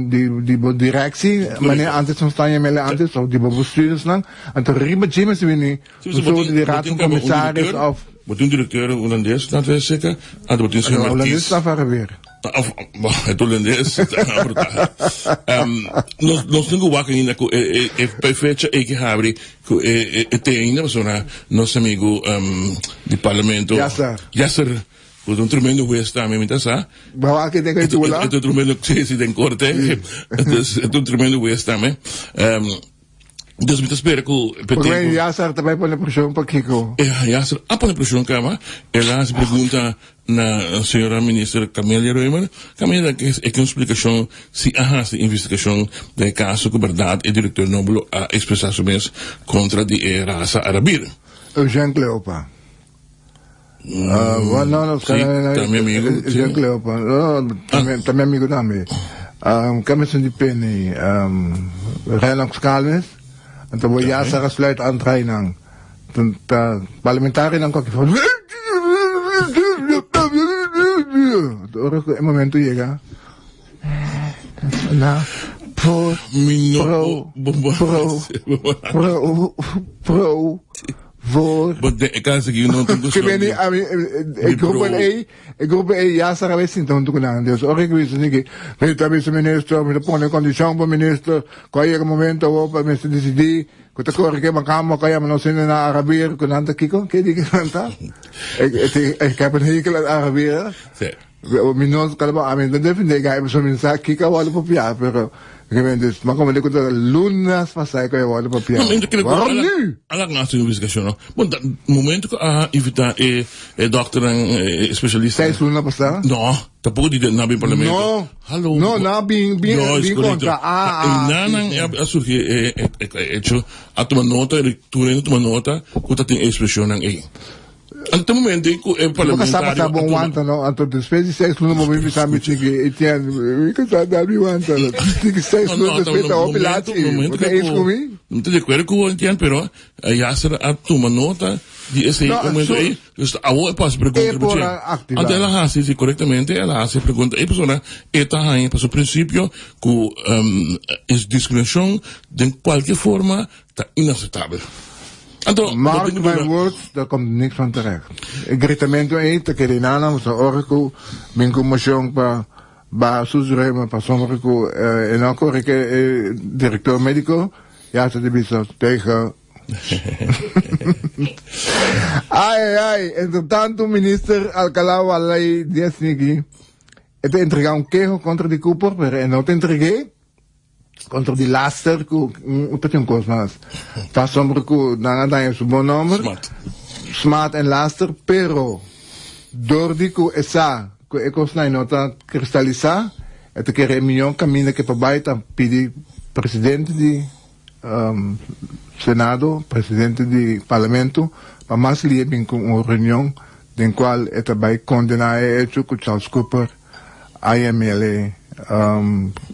die directie, meneer antes van staan je mele antes of die bestuurders lang, en toen riemen James winnie, zo die raad van commissaris of. Wat doen directeur Hollandees, laten we zeggen, en wat doen ze Hollandees daar weer. Het Hollandees, nós não wakken ainda com perfeita que abre tem ainda mas nosso amigo de parlamento Yasser com tremendo está mesmo tá sa bawa que tem que tu lá tremendo se tem corte então tremendo está mesmo dus me espera que porque Yasser também põe pressão para Kiko Yasser põe pressão cama ela se pergunta na senhora ministra Camélia Reumer, Camélia que é uma explicação se a investigação do caso que verdade o diretor Nobel a expressar suas contra a raça arabira. Eugênio Cleopa. Não, também amigo. Eugênio Cleopa. Também amigo também. Camerson de Penny, Reinox Calmes, então vou já ser sluit aan training. Parlamentariër dan kan ik van een momento llega voor ik roep ja sarà avessi intanto con Deus ora che visto che mi sta ministro mi pone condizione per ministro qualche momento o per mi decidi questa cosa che mancamo kaya non se ne na arabir con anta kiko che di canta e che per hikla arabir minos kalba amen da defende che mi sono sa kika wala popia però Gewend maar kom ik de lunas passai que eu olho para piano. Ela não tem investigação. Bom, momento que a evitar é doutor especialista. Seis lunas passar? Não, tapo di na bem parlamento. No. Hallo. No, na bem contra. A surgir hecho a tomar nota, leitura toma nota, que tem expressão aí. Ante momento, Makasama sa buong wanta, no? Anto, después de 6 lunes mo bibisami, sige, Etienne, ikata dami wanta, no? Sige, 6 lunes, después ta opilati. Porque es kumi? Não te recuerdo que eu entendo, pero já será a tua nota de esse momento aí. A outra passa pergunta para você. Ante ela hace, se corretamente, ela hace pergunta. E pessoa, está aí, para o princípio, que é discriminação, de qualquer forma, está inaceitável. Mark my words, daar komt niks van terecht. Ik gritamento aí, te querinana, sa oracle, min commotion pa susrema, pa somrico, en ancora che directeur medico, ja, se debisa tegen. Ai, entretanto, minister Alcalá Walay Diesnigi, te entrega un quejo contra di Cooper, pero no te entregué. Contra die laster, wat een kost mas. Pas sombra ku dan su bon nummer. Smart en laster, pero door die ku esa ku ekos na nota kristaliza, et que reunião camina que pa baita pidi presidente di Senado, presidente di Parlamento, pa mas liebing ku un reunião den qual et bai condena hecho ku Charles Cooper, IMLA.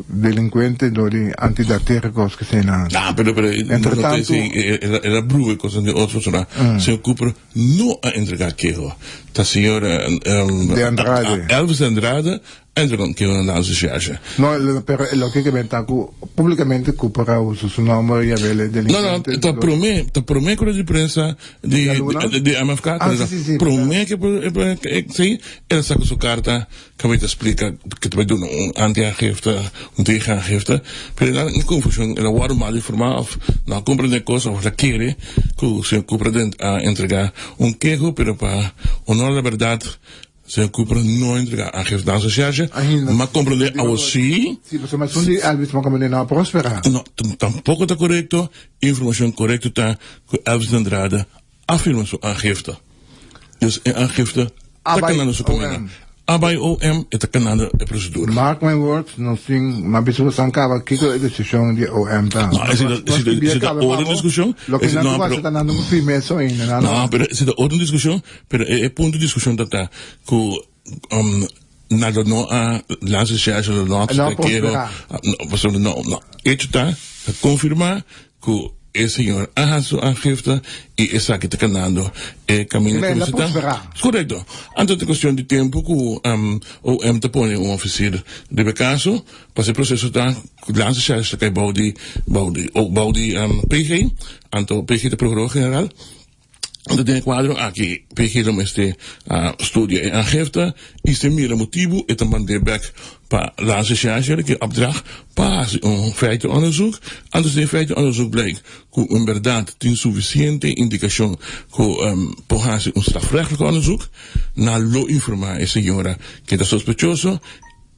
Delinquente dove antidatéricos che sei nato. Ah, però entretanto era breve cosa di otro sono se Cooper no a entregar quejo. La signora de Andrade. Elvis Andrade entregò quejo nella associazione. No, però lo che ventaco pubblicamente Cooper ha usato su nome e avere delinquente. No, ta promé con la prensa di MFK. Sì. Promé che sì, era sacco su carta che mi spiega che tu vai doen un anti-aangifte, un tegenaangifte. Pero dan in confusión, el aguardo mal informado, no comprende cosas, o la quiere, que se comprende a entregar un quejo, pero para honor la verdad, se Cooper no entrega aangifte de asociatie, maar comprende a vos sí. Sí, pues más un día Elvis no comprende nada próspera. No, tampoco está correcto, información correcta está que Elvis Andrade afirma su aangifte. Dus een aangifte, dat kan aan de commissie. Bij OM het kan de procedure. Mark my words, no sing, maar bijvoorbeeld san kava kiko decision die OM dan. No, is het de orde discussie? Lo que no va a estar dando un primer so in na. No, pero es de orde discussie, pero el punto de discusión está que nada no a la asociación no a quiero no hecho está confirmar que el señor haga su aangifte y esa que está ganando camino que está correcto. Antes de cuestión de tiempo que OM te pone un oficial de caso para el proceso está la asociación que baudi PG anto PG de Procureur General. Dat in het quadro aqui, PG este studie en aangifte, is de meer motivo et een mandeerback para la associatie que opdracht para un feitenonderzoek. Anders de feitenonderzoek blijkt que in verdad tin suficiente indicación que por hacer un strafrechtelijk onderzoek na lo informar esa señora que está sospechoso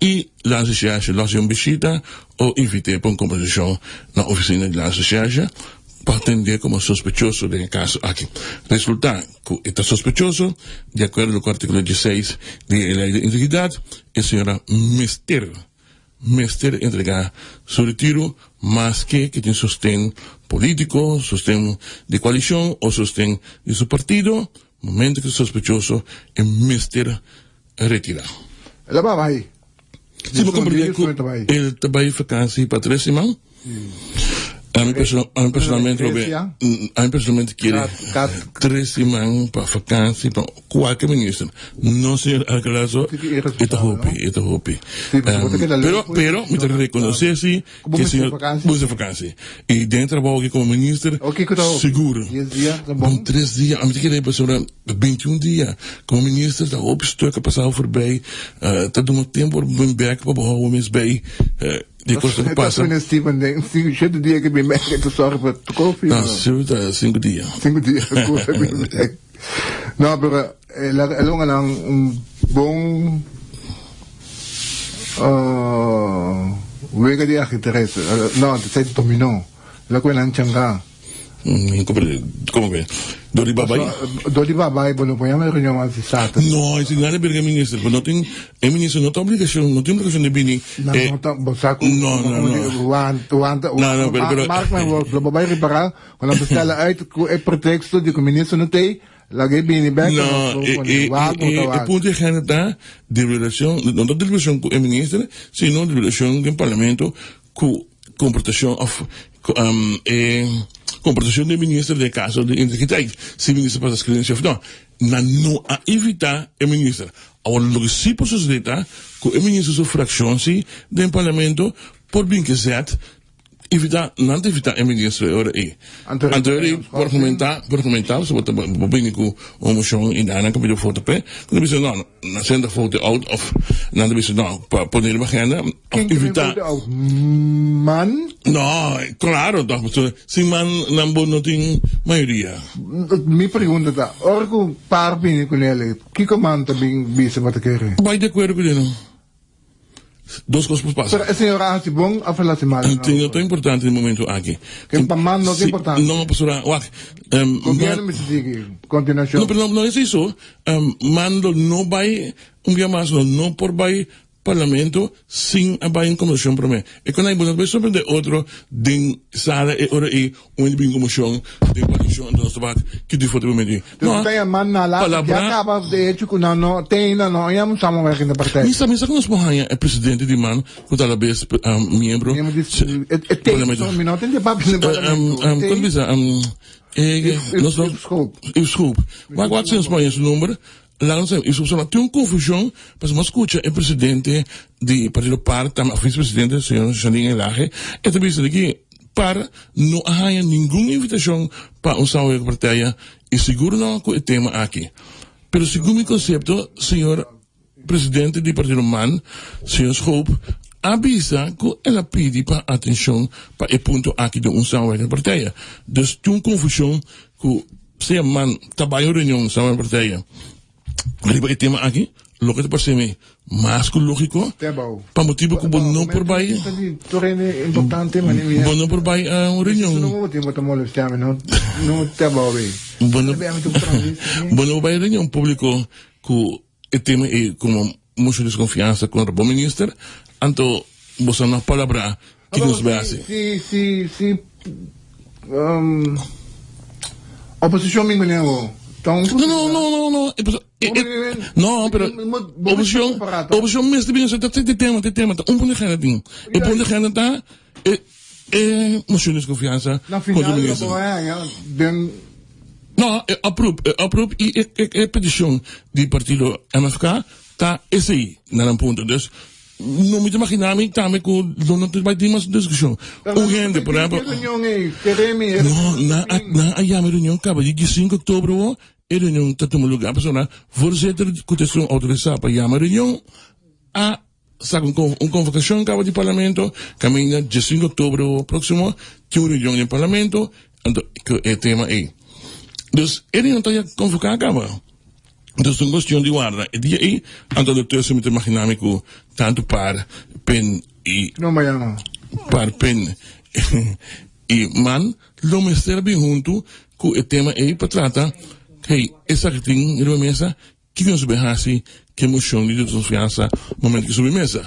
y la associatie los un visita o invite por una composición na oficina de la associatie para atender como sospechoso del caso aquí. Resulta que está sospechoso, de acuerdo con el artículo 16 de la ley de integridad, el señor Mister entrega su retiro más que tiene sostén político, sostén de coalición o sostén de su partido, momento que es sospechoso, el Mister retira. La va ahí. Si me comprende que el trabajo de vacancia para 3 semanas, a mí personalmente quiero 3 semanas para vacancia para cualquier ministro. No señor Alcalazo, esto hopi. Pero me tengo que reconocer sí que señor busca vacancia. Y dentro trabajo como ministro, seguro. 3 días, a mí que de persona 21 días como ministro, da op stukken pasado voorbij. Dat doen we tempo op mijn werk, we behouden mis bij. Die kosten passen. Dat is Steven denk, 7 dias que me mete te zorgen voor te kopen. Nou, 5 dias. 5 dias, no, pero el un bon wega di agiteres. No, te dominó. La cuela en Changá. Come bene? Dori Babai, bueno, poi una riunione al Stato. No, es nada perché il ministro, no tiene, el ministro no tiene obligación de venir. No, pero Mark my words, lo Babai riparar, quando bestellen uit het pretexto di que ministro não tem, Lagi binibek. No, el punto es que está de relación, no de relación con el ministro, sino de relación con el parlamento, con comportación comportación del ministro de caso de integridad. Si el ministro pasa escribiendo, no a evitar el ministro. Ahora, lo que sí puede suceder es que el ministro su fracción sí del parlamento, por bien que sea, não evitar o ministro agora aí. Anterior, por comentar, sobre o bem-estar, uma moção em Ana, que me deu foto pé, quando disse, não sendo foto out, of, não disse, não, para poder bagana, evitar. Man? Não, claro, se man não tem maioria. Me pergunta, orgo par bem com ele, que comando também bisa para querer? Vai de acordo com ele, Dos coisas passam. Pero a senhora acha bom ou fala mal? Tem tão importante no momento aqui. Que para man não é importante. Não, pastora, Governo me diz continuação. Não é isso. Mando não vai mais não por vai parlamento sem a vai em comissão para mim. E quando aí você vai sobre de outro de sala e ora e onde vem comissão de comissão então está que de foto para mim. Não tem a man na lá. Já acaba de hecho que não tem não é um samo aqui na parte. Misa que nós morramos é presidente de man que tá lá vez membro. Tem só minuto de papo no parlamento. Quando bisa nós scoop. Mas qual é o número? Isso tem uma confusão, mas uma escuta é presidente do Partido Par, também vice-presidente, o senhor Janine Elage, e também isso daqui, para não há nenhuma invitação para usar a partilha, e seguro não é o tema aqui. Pero segundo o conceito, senhor presidente do Partido Man, senhor Scoop, avisa que ela pede para atenção para o ponto aqui de usar a partilha. Então, tem uma confusão que se a man trabalha em reunião usar a partilha. Riba o tema aqui, lo que te parece mais lógico, para motivo que não por vai, não por vai a uma reunião. Não vai a reunião público que o tema é como muita desconfiança com o ministro, então você não palavra que nos vai assim. Oposição me ganhou. No, pero opposition mestre bien dat dit tema, un punto de ding. E punto de agenda motion de confiança com o ministro. No, approve e petição do partido MFK tá esse aí, na ponto. Dus não me imaginava também que não vai ter mais discussão. Urgente, por exemplo. Na reunião acaba de 5 de outubro, a reunião está tomando lugar, pessoal, voorzitter de questão autorizar para chamar a reunião, a convocação acaba de parlamento, caminha de 5 de outubro próximo, tem uma reunião no parlamento, que é tema aí. Então, a reunião está convocada, acaba. Então, é uma questão de guarda. E dia aí, então, doutor, se me imaginar que tanto para pen e... Não vai não. Para pen e man, lo me serve junto com o tema aí para tratar que essa que tem na mesa, que não se berrasse, que moção de desconfiança, momento que sob mesa.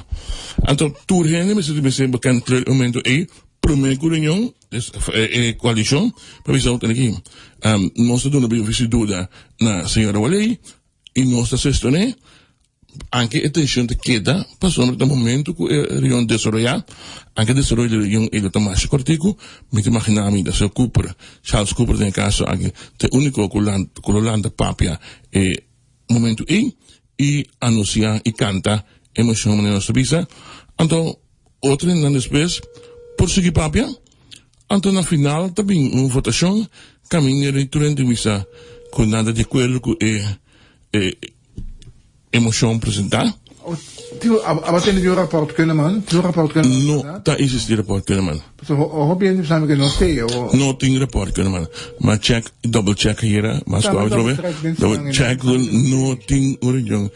Então, tu rende, me se bacana o momento aí, primeira reunião, coalição, para ver se eu tenho aqui. Nós estamos dando visita na senhora Walei, e nós estamos anche a atenção de queda, passou no momento que a reunião desarrollar, anche a desarrollo da reunião ele Tomás Cortico, me imaginava da seu Cooper, Charles Cooper tem caso anche te único colorante papia e momento e anuncia e canta emoção na nossa visa, então outro ano depois por seguir papia, então na final também uma votação caminha durante a visa com nada de acordo com emoção apresentar. Wat in het rapport kunnen man? No, dat is het rapport kunnen man. Hoop je niet samen kunnen steken? No, ting rapport kunnen man. Maar check, double check hier, maar squad probe. Double check, no ting original.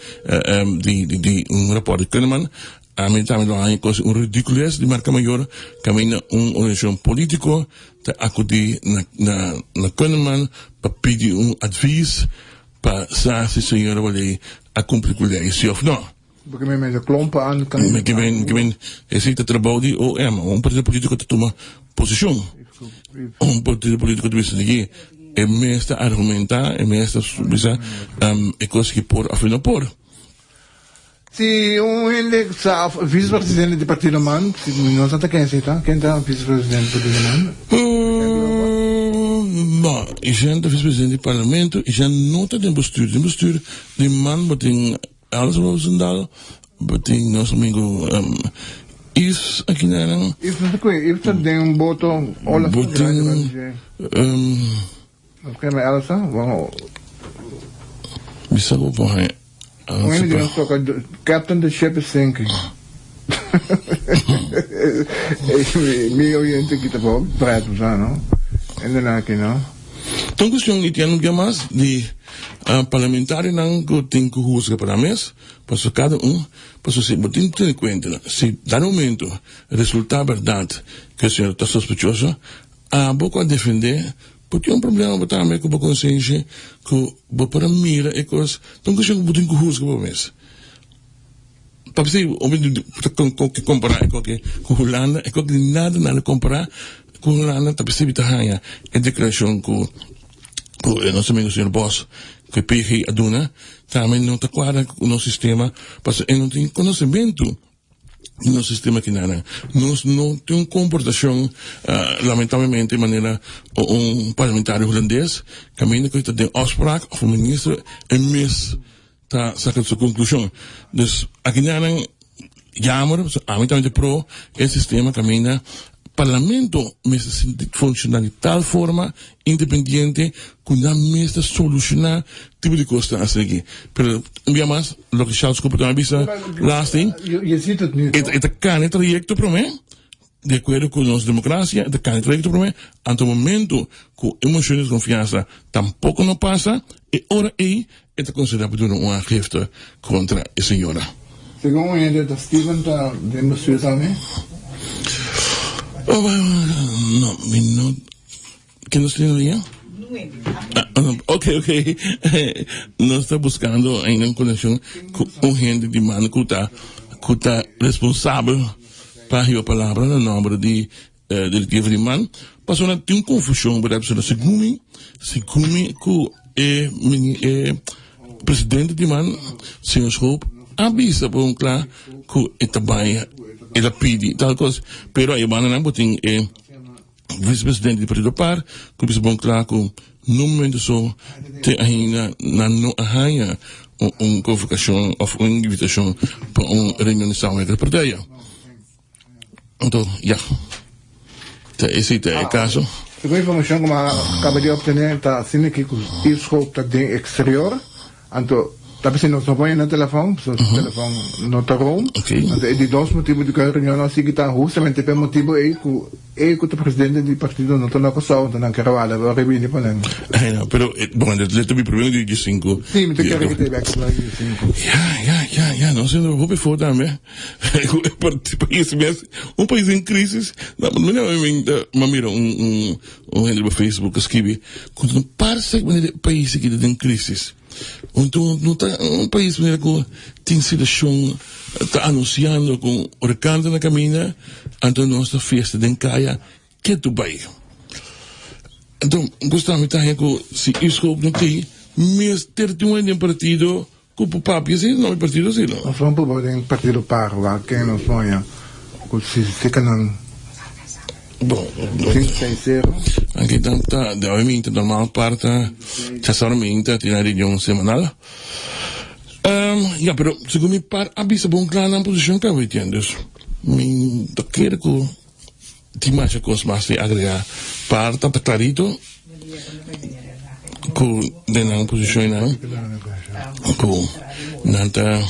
Die rapport kunnen man. A mim também não há coisa ridículas de marca maior, caminha organização político, te acudir na Kahneman, para pedir advies, para saber se a senhora vai a cumprir com isso ou não. Porque me met klompen aan kan. Ik ben, je ziet dat er bouw die, partido político te toma posição. Partido político te wist niet, e meeste argumenta, e meeste bisa, e cose che por, a no por. Si hindi sa vice-presidente di Partido Man, si non sa quem está, quem está vice-presidente do Partido Man? Ma, i zijn de vice-president di parlamento, i zijn nota den bestuur. Den bestuur, die man beting Alice Roosendaal, beting nosso amigo is aqui na If não tem um voto, olha beting okay, may Elsa, wow. bisa ko po hai. When you talk, Captain, the ship is sinking. Mi oyente kita po, prato sa, no? And then no? Então, questão que tem que mais de parlamentares não que tem que usar para mes, para cada para se botar em conta, se dá momento resultar verdade que o senhor está sospechoso, a boca a defender, porque é um problema botar me com a consciência que para mira e coisa, então questão que botar em que usar para mes. Para você, o que comparar com que Holanda, é que nada comparar com Holanda, tá percebendo tá a declaração que nosso amigo senhor Boss, que PG aduna, também não está quadra com o nosso sistema, porque ele não tem conhecimento do nosso sistema que nada. Nós não temos comportação, lamentavelmente, de maneira parlamentário holandês, caminho que tem afspraak, of o ministro, e mes tá sacando sua conclusão. Dus, aqui nada, jammer, lamentavelmente pro, esse sistema caminha parlamento funciona de tal forma independiente que não mesmo solucionar tipo de coisa a seguir. Pero, mais, lo que Charles Cooper também disse, lasting, é can trajecto para mim, de acordo com a nossa democracia, é can trajecto para mim, ante o momento que emoções de confiança tampouco não passa, e ora aí, é considerado por uma gifte contra a senhora. Segundo ele, da Steven, da demonstração também? Oh, no, no. ¿Qué nos tiene día? Ok. No está buscando en una conexión con un gente de mano que está responsable para la palabra, el nombre de directivo de man. Pasó una confusión, pero según que presidente de man, señor Schoop, avisa por un claro que está bien. Ela pede tal coisa, pero aí van a botar vice-presidente do Partido Par, que é bom claro que no momento só tem ainda não há convocação ou uma invitação para uma reunião de saúde da partido. Então, esse é o caso. Segundo a informação que acaba de obter, está assim que o escopo está de exterior, então tapi se nos põe no telefone, o telefone não está bom. É de dois motivos de que a reunião assim que está justamente pelo motivo que o presidente do partido não está na coisa, não quer falar, vai reunir para ele. Não, pero bom, ele tem problema de 5. Sim, me tem que repetir de 5. Ja, não sei, vou por também. Um país em crise, mas mira, gente no Facebook escreve, quando não parece que país que está em crise. Então, não está país que tem situação, está anunciando com o recanto na caminha, então nossa festa de Caia, que é do país. Então, gostava de estar com se isso não tem, mas ter um partido com o papo, assim, não é partido assim, não. Nós vamos para um partido par, lá, quem não sonha, se fica não. Bom, anche tanta, ovviamente, da una parte, c'è solamente una riunione semanale. Però, secondo me, abbiamo un clara posizione per voi, tiendes. Mi toccherà che ti immagini cosa basta aggregare. Parte, per clarito, con una posizione, con nata,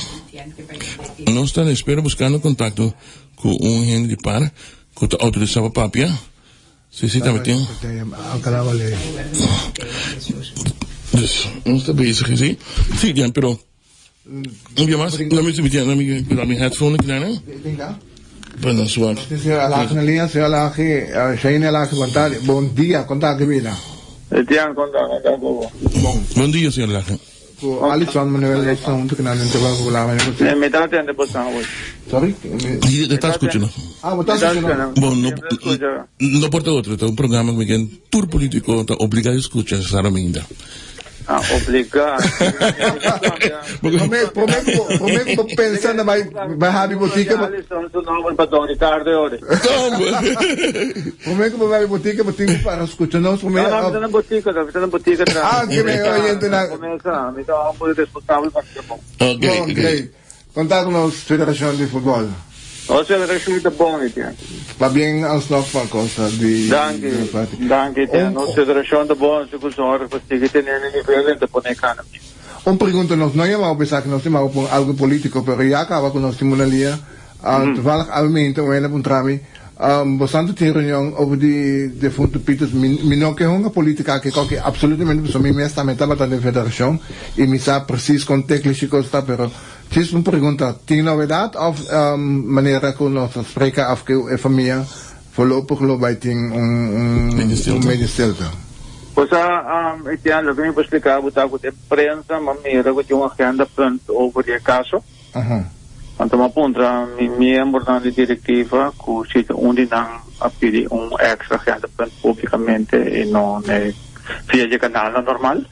non stanno, spero, buscando contatto con un gente di par, que te autorizaba papia. Sí, también. Dus, no está bezig, ¿sí? Sí, ya, pero. ¿Qué más? No me estoy metiendo, mi headphone, ¿no? Bueno, suave. Señora Alaje, en línea, señora Alaje, Shane Alaje, buen día, contar que viene. Etienne, contar, Buen día, señor Alaje. Ko Alison Manuel está junto con Nando Trabajo con la mañana. Me está atendiendo por favor. Sorry? Y te estás escuchando. Ah, ¿me estás escuchando? Bom, no porta outro, é um programa que é tour político, tá obrigado a escutar, Saraminda. Obrigado. Prometo pensar na vai habi botica. Prometo vai botica, botinho para escutar nós prometo. Não, na botica. Ah, que me oyente na. Começa, me dá um responsável para que bom. Ok. Contato-nos Federação de Futebol. Você é muito bom, Etienne. Va bien als nog van costa di Danke, Etienne. Nós Federação de Bom, se kusor, pasti que tem nível de ponecana. Pergunta nos não é mal pensar que nós temos algo político, pero já acaba com nós timonalia. Toevallig almente o ene puntrami. Bastante tem reunião over die defunto Peters minok que honga política que qualquer absolutamente so mi mesta metaba da federação e mi sa precies con tecnici costa pero tis uma pergunta tem novidade of maneira que nós spreken af que a família voorlopig lo bij ting medestelta. Pois Etienne, lo que me explicar botar com a prensa, maneira que uma agenda pronto over o caso. Quando uma ponta membro da diretiva que se onde não apide extra agenda pronto publicamente e não via de canal normal.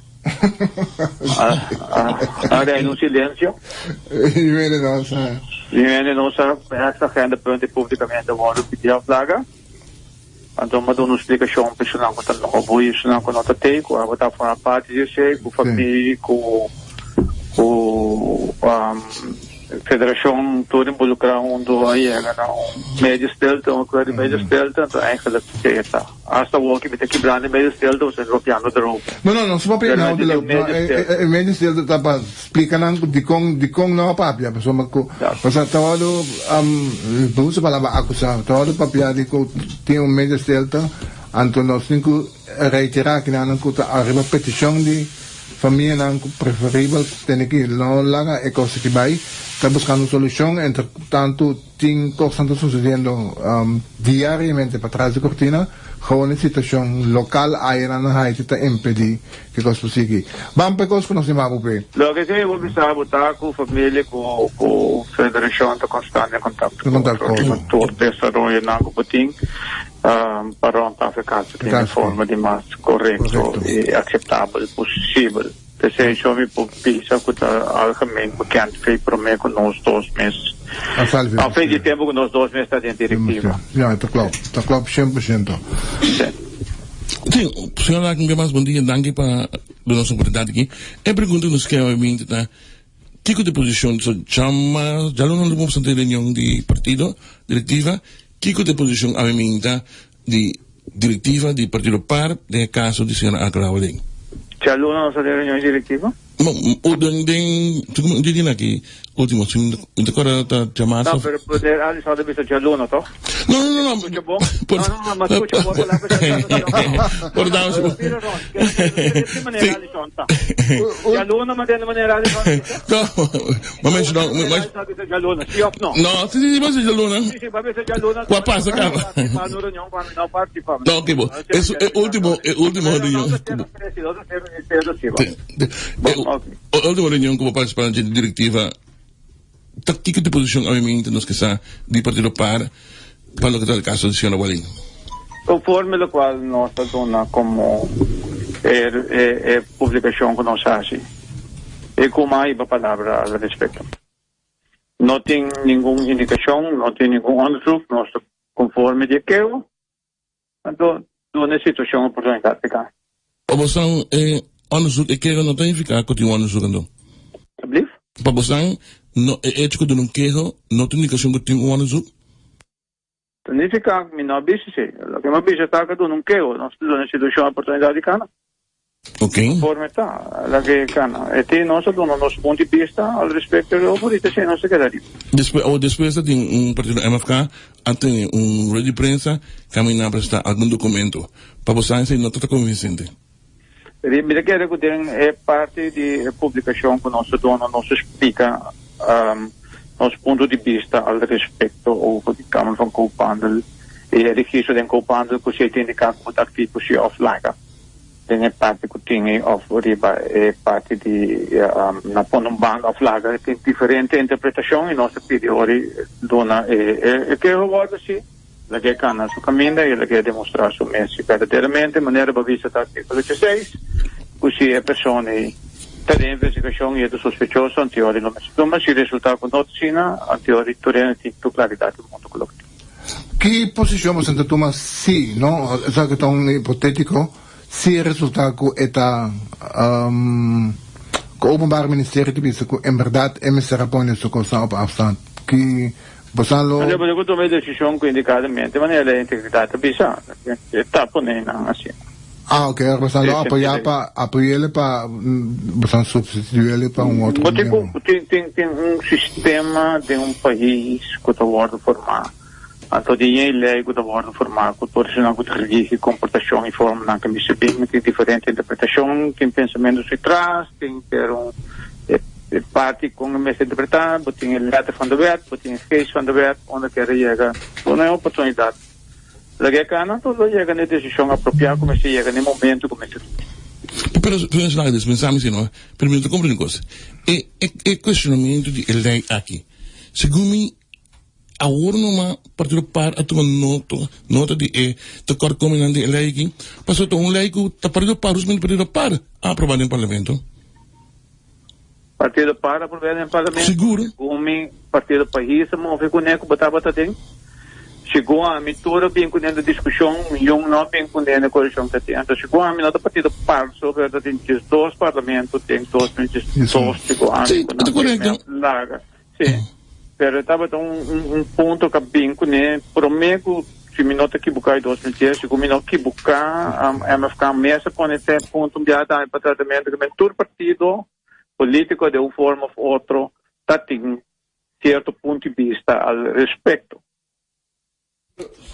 Agora no silêncio. E vem nossa extra agenda pronto publicamente vou pedir a flaga. Então, uma dona explicação pessoal que está no apoio, pessoal que não está tem, que vai estar fora parte de ser, com família, com federação toda involucrada onde aí é médios delta, uma coisa de médios delta, então eigenlijk está. Hasta o que me tem quebrando médios delta, você não piano de roupa. Não, só para não de médios delta tá para explicar não de com não papia, pessoa mas você todo usa palavra acusar, todo papia de que tem médios delta, então nós temos que reiterar que não que a repetição de família não preferível tem que não larga é coisa que vai está buscando solução, entretanto tem coisas sucedendo diariamente para trás da cortina, gewoon een situação local aí na Haiti está impedir que coisas possível. Vamos para coisas que nós temos a ver. Lo que sim, vou precisar botar com a família, com a federação, está constante em contato com todo o desarrollo na Cupatim, para ficar de forma de mais correto e aceitável possível. Desejo me pisa que está algemeen bekend foi para mim com nós 2 meses. Ao fim de tempo com nós 2 meses está dentro da diretiva. Ja, está claro 100%. Sim, senhor Lakin, mais bom dia, danke para a nossa oportunidade aqui. A pergunta nos que obviamente tá que tipo de posição chama, já não vamos ter reunião de partido, diretiva, que tipo de posição obviamente de diretiva de partido par de caso de senhora Agrawaling. Já não sa reunião diretiva? O din aqui último sim agora tá chamado. Não, pero poder ali só deve ser já Luna, tá? Não. Escucha bom? Não, mas escucha bom lá para por dar de maneira ali sonta. Já Luna mas de maneira ali sonta. Mas já Luna, sim ou não? Não, se vai ser já Luna. Sim, vai ser já Luna. Qual passa cá? Para no reunião para não participar. Não, que bom. Isso é último reunião. Última reunião que vou participar de diretiva. Que tipo de posição obviamente nos que está de partido par para o que está o caso de senhora Waling? Conforme o qual nós dona como publicação que nós fazemos e como há uma palavra a respeito. Não tem nenhuma indicação, não tem nenhum underzoek, nós conforme de que eu então na situação oportunidade de cá. A você onderzoek, ik kreeg nog even kijken wat die onderzoek aan doen. Alsjeblieft? Papa Sang, no, eet ik doen een keer, not een indicatie dat die onderzoek. Dan is ik ook mijn ambitie, lo que me ambitie está que doen een keer, nós temos uma situação oportunidade de cá. Ok. Conforme está, la que cana. E nós damos nosso ponto de vista al respecto da política, não se quedaria. Depois tem partido MFK, tem rede de prensa, caminhar para estar algum documento. Papa Sang, isso não está convincente. Me quero que é parte de publicação que nós damos, nós explica nosso ponto de vista al respeito ao que Câmara van Koophandel e o registro de Koophandel que se tem indicado como ativo se offline. tem parte que tem of riba é parte de na ponumbang of laga tem diferente interpretação e nossa pediori dona que eu vou assim lagi cana su caminho e lagi demonstrar su messi verdadeiramente maneira bavista tá artigo 16 così è persone per investigazione e sospechoso in teoria non ma si risulta con notizina in teoria torrente tu claridade do mundo colocado. Que posição você toma se, não? Já que está um hipotético, se resulta que está que o openbaar ministerie te bisa que em verdade é mesmo rapone su cosa op afstand que basalo. Allora devo tomare decisione quindi indicatamente maneira é integridade bisa está ponendo assim. Ah, ok, basalo apoiarle para basalo substituirle para um outro. Tem um sistema de um país que está a formar. Então, tem lei que está a formar, que torna que regir comportação e forma na que me se bem, tem diferente interpretação, tem pensamento se traz, tem parte com a mesa interpretar, tem a letra van de wet, tem a case van de wet, onde quer chegar, não é oportunidade. Lagi cana, todo chega na decisão apropriada, como se chega no momento, como se. Però tu sai che pensiamo sì, no? Per me tu compri una cosa. E questionamento di lei aqui. Secondo me agora numa partido par a tua nota de tocar combinando lei aqui. Passou um lei que tá partido par, os men partido par aprovado em parlamento. Partido par aprovado em parlamento. Seguro. Como partido país, move com neco botava tem. Chegou a mistura bem com a discussão, não bem com a correção que tem. Então chegou a minha partido par sobre tem dois parlamentos, tem dois chegou a sim, é correto. Larga. Sim. Pero estava ponto que bem com ele, prometo se me nota que buscar 2010, se me nota que buscar a ficar mesa com esse ponto de para tratamento que todo partido político de uma forma ou outra tem certo ponto de vista al respeito.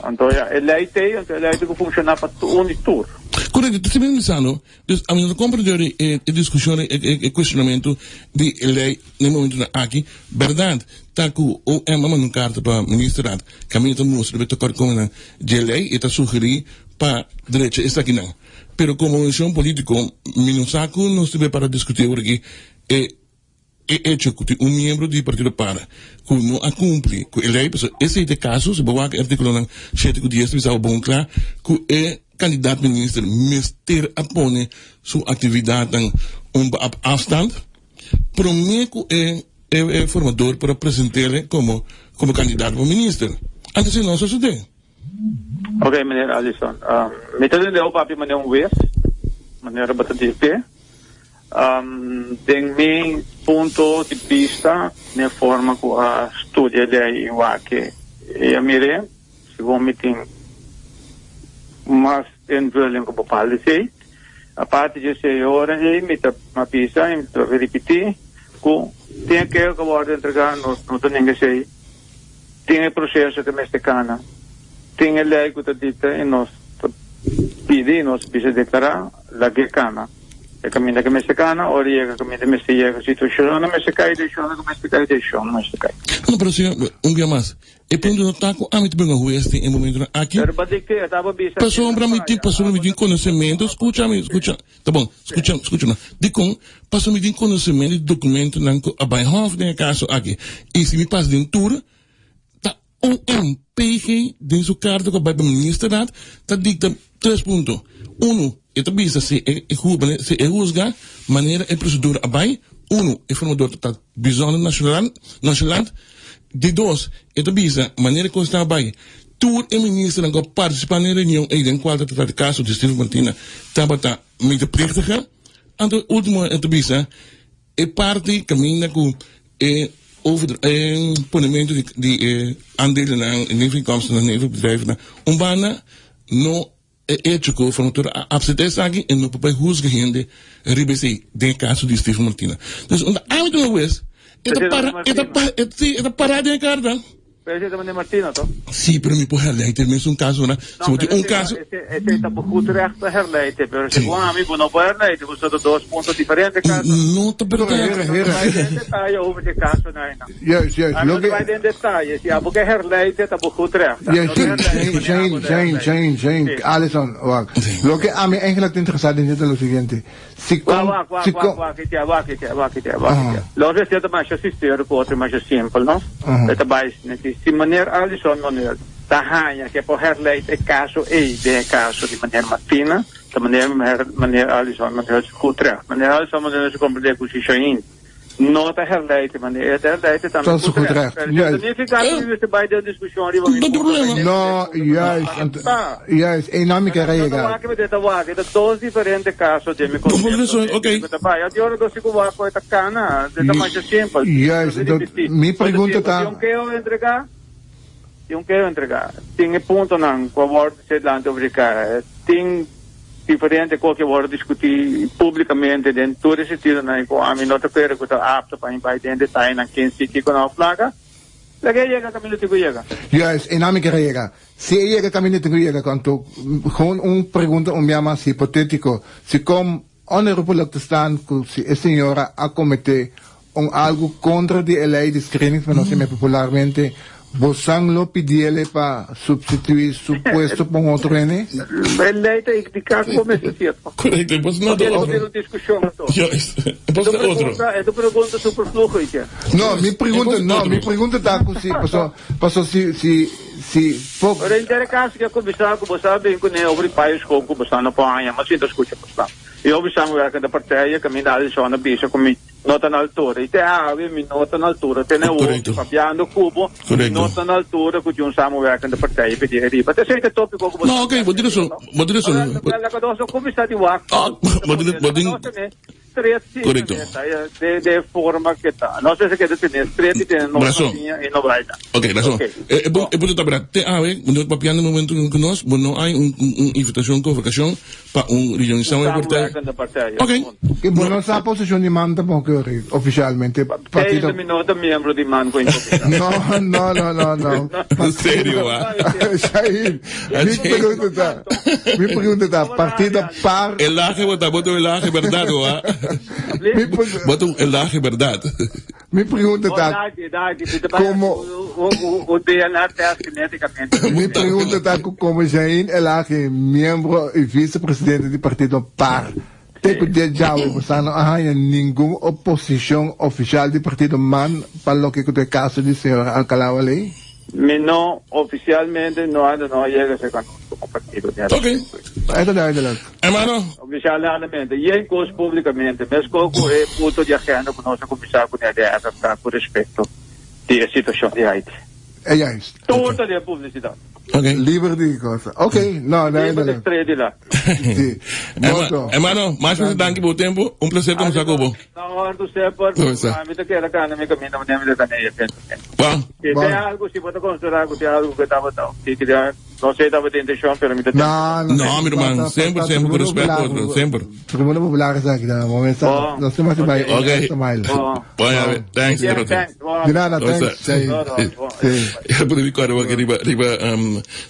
Então, a lei tem que funcionar para um tour. Corretto, ti viene pensando, a mio comprendere discussione e questionamento di lei nel momento aqui, verdade, tá que o mamma não carta para ministrar, caminho do mundo, deve tocar com a de lei e tá sugerir para direita, está aqui não. Pero como um político, não saco, não se para discutir aqui, hecho que um membro do partido para que não a cumpre que lei esse é o caso se boa que artigo não 710 bisa bom claro que é candidato ministro mister apone sua atividade afstand prometo é formador para apresentar-lhe como candidato para ministro antes não sucede. Ok, meneer Allison, metade de papi maneira vez maneira bastante pé. Den meu ponto de vista, na forma que a estudia lei que eu mirei, se vou me tem mais envolvendo com o policy, a parte de ser hora aí me tá uma pista, me tá repetir, que tem que acabar de entregar não tem ninguém sei, tem o processo que me está tem a lei que está dita e nós pedi, nós precisa declarar la que cana. E cammina che messe cana, o riega che mi messe ieri situazione, non messe cai de show, non messe cai de show, non messe cai. No, pero signor, un dia mais. E punto no taco, a mim bem a rua este em momento aqui. Passou para mim tem conhecimento, escuta. Tá bom, escuta não. Dico, passou me tem conhecimento de documento não a Bainhof de caso aqui. E se me passa de tour, tá PG de sua carta com o ministro tá dicta 3 pontos. 1, esta visa se juzga maneira e procedura abai. 1, é formador da visão nacional. De 2, esta visa maneira que está abai. Tour e ministro que participar na reunião e em qual tratar de caso de Steve Martina estava muito plichtiger. En de última visa é parte caminha com over ponemento de aandelen aan neveninkomsten en nevenbedrijven. Bijna no ético formateur absetes aqui e no papai rusga hende ribesi de caso de Steve Martina. Dus onder aandacht is, het parada em carta. Presidente meneer Martino, toch? Sí, pero me puede herleiden. Tenminste, un caso, ¿no? Se moet un caso. Ese está goed recht te herleiden, pero si Juan amigo no puede herleiden, pues son dos puntos diferentes casos. No, te verdad. En detalle over de caso, nee. Juist. Lo que vai in detalles, ja, porque herleiden está goed recht. Shane, Alison, wacht. Lo que a mí eigenlijk interesante es lo siguiente. Wacht. Los is dit maar assisteren voor maar simpel, no? Het bij is meneer Alison meneer. Daar ga je que por herleid het caso de caso die meneer Martina, de meneer Alison meneer goed recht. Meneer Alison meneer is compleet positie. No te herleiden, meneer. Het herleiden dat is goed recht. Bij de discussie. No, juist, economica rega. De dos diferentes casos de mi Juist, mi pregunta está. Eu quero entregar. Tem ponto não, com a word sedlante obrigada. Tem diferente qualquer word discutir publicamente dentro todo esse tiro não, com a mim não te quero que tá apto para ir dentro detalhe na quem se que com a placa. Lagay llega camino te llega. Juist, economica rega. Si llega camino te llega quanto gewoon pregunta más hipotético. Si como honorable te staan si a señora a cometer algo contra de lei de screening, pero no popularmente Bosan lo pidiele para sustituir su puesto por otro N? Leite ik die kaart kom is het hier. Correcto, pues no de otro discusión to. Juist. Pues de otro. Tu pregunta super flujo, No, mi pregunta está così, pasó si Ora in der caso che cominciamo con sabe con ne over país com começando para aí, mas ainda escuta para. Eu observo que da partida caminhar só na bicha com nota na altura. E te mi nota na altura, te ne o papiando cubo, nota na altura que un samo werken da partij per die riba. Dat is het topico com. No, okay, wat dit is La cosa come sta di wa. Correcto. De forma que está. No sé si que tiene street y tiene no y no braita. Okay, razón. Punto tabra. Te ave, no papiando no momento que nos, no hay un invitación convocación para un regionización de partida. Okay. Que bueno esa posición de man tampoco oficialmente partido. Minuto miembro di man con No. En serio, Shahid. Mi pregunta está partido par. El laje voto el laje verdad, voto el laje verdad. Mi pregunta está como o DNA genéticamente. Mi pregunta está como Shahid el laje miembro y vicepresidente del partido par. Teco de Jawi, no hay ninguna oposición oficial del partido MAN para lo que es el caso del señor Alcalá Valey. No, oficialmente no llega a ser como partido. Ok. Adelante. Hermano. Oficialmente, y en cosas públicamente, me escoco punto de agenda con nuestro comisario con el de por respecto de la situación de Haití. Ella es. Toda la publicidad. Okay. Libre di cosa. Ok, no, Libre de lá. Sí. Hermano, más veces danke por tiempo. Un placer con Jacobo. No, tú sepas, a mí te queda acá en mi camino, me de canella. Si te algo, si puedo considerar algo, si algo que estaba todo. No sé, estaba de intención, pero me te No, mi hermano, siempre con respeto, siempre. Primero popular es aquí, no momento. No sé más si va a Bueno, thanks. De nada, thanks. Ja, por Ricardo, que riba,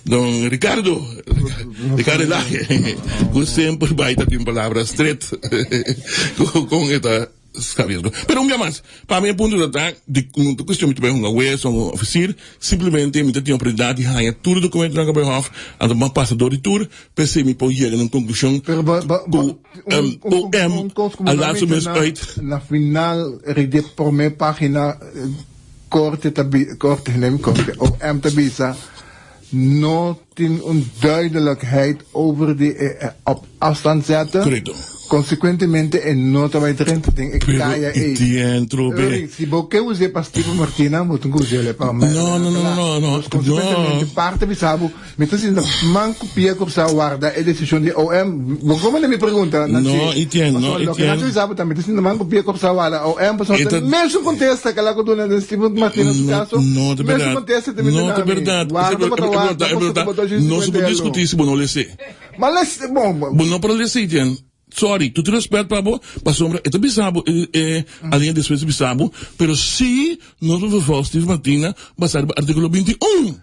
don Ricardo Laje, que sempre vai ter uma palavra straight com esta sabiendo. Pero un día más, para mí el punto de atrás, de cuestión de un juez o un oficial, simplemente me tiene prioridad de hacer todo el documento que eu have, en de pasador de tour, pensé me pode llegar a una conclusión, al laatste mes uit. Na final, reed por mi página, korte, OM Tabisa, no in een duidelijkheid over die op afstand zetten. Correcto. Consequentemente, en nota bij de renting, ik ga je eten. Si boke use pas tipo Martina, moet een usele pa. No. Consequentemente, parte bisabo, mientras in man copia com sa guarda e decisión de OM. Como le me pregunta, no, entiendo. Lo que no bisabo también, mientras in man copia com sa guarda, OM pasó. Mesmo contesta que la codona de Steve Martina su caso. No, de verdad. Mesmo contesta de verdad. No se puede discutir si no le sé. Mas bom. No, pero le sé, entiendo. sorry, tudo respeito para você, para sombra, é bisabo, a linha de defesa bisabo, pero se nós vamos Steve Martina, basado no artigo 21.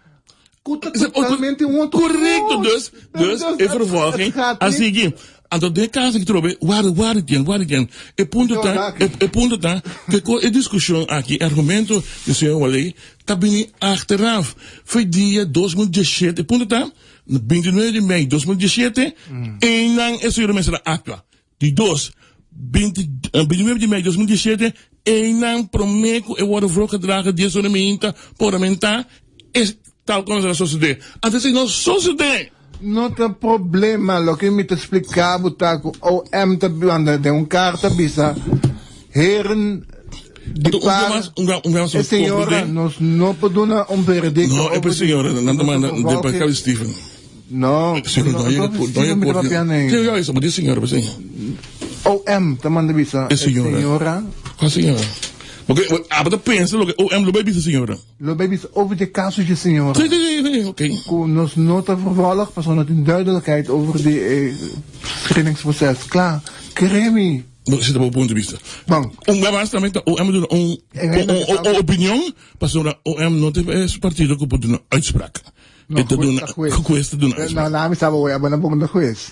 Totalmente um outro. Correto, dus, é vervolging, assim que, então, de caso que trobe, waar again. E ponto tá, que a discussão aqui, argumento do senhor Wally, tá bem achteraf. Foi dia 2017, e ponto tá, no 29 de maio de 2017, em não é senhor Mensera Aqua. De 29 de maio de 2017, em não prometo e o vroca draga de sonamenta, por aumentar, tal como a sociedade. Até se não sociedade. Não tem problema, lo que me te explicava, tá, o M te banda de carta bisa, heren, de par, a senhora, nós não podemos perder. Não, é para a senhora, não demanda, de para cá, Stephen. Não, senhora, não é por isso, mas senhora, você. O M te manda bisa, a senhora. Qual senhora? Porque, aber pensa, o M lo baby senhora. Lo baby over de casos de senhora. Sim, oké. Nos nota vervolg, pas on een duidelijkheid over de screeningsproces. Klaar, cremi. No, zit op een punt de vista. Bom. Mas também o OM doen een opinião, pas o OM não teve partido que pode doen uitspraak. No, te doen gekwest doen uitspraak. Nou, naam is dat wel, maar dan moet ik nog eens.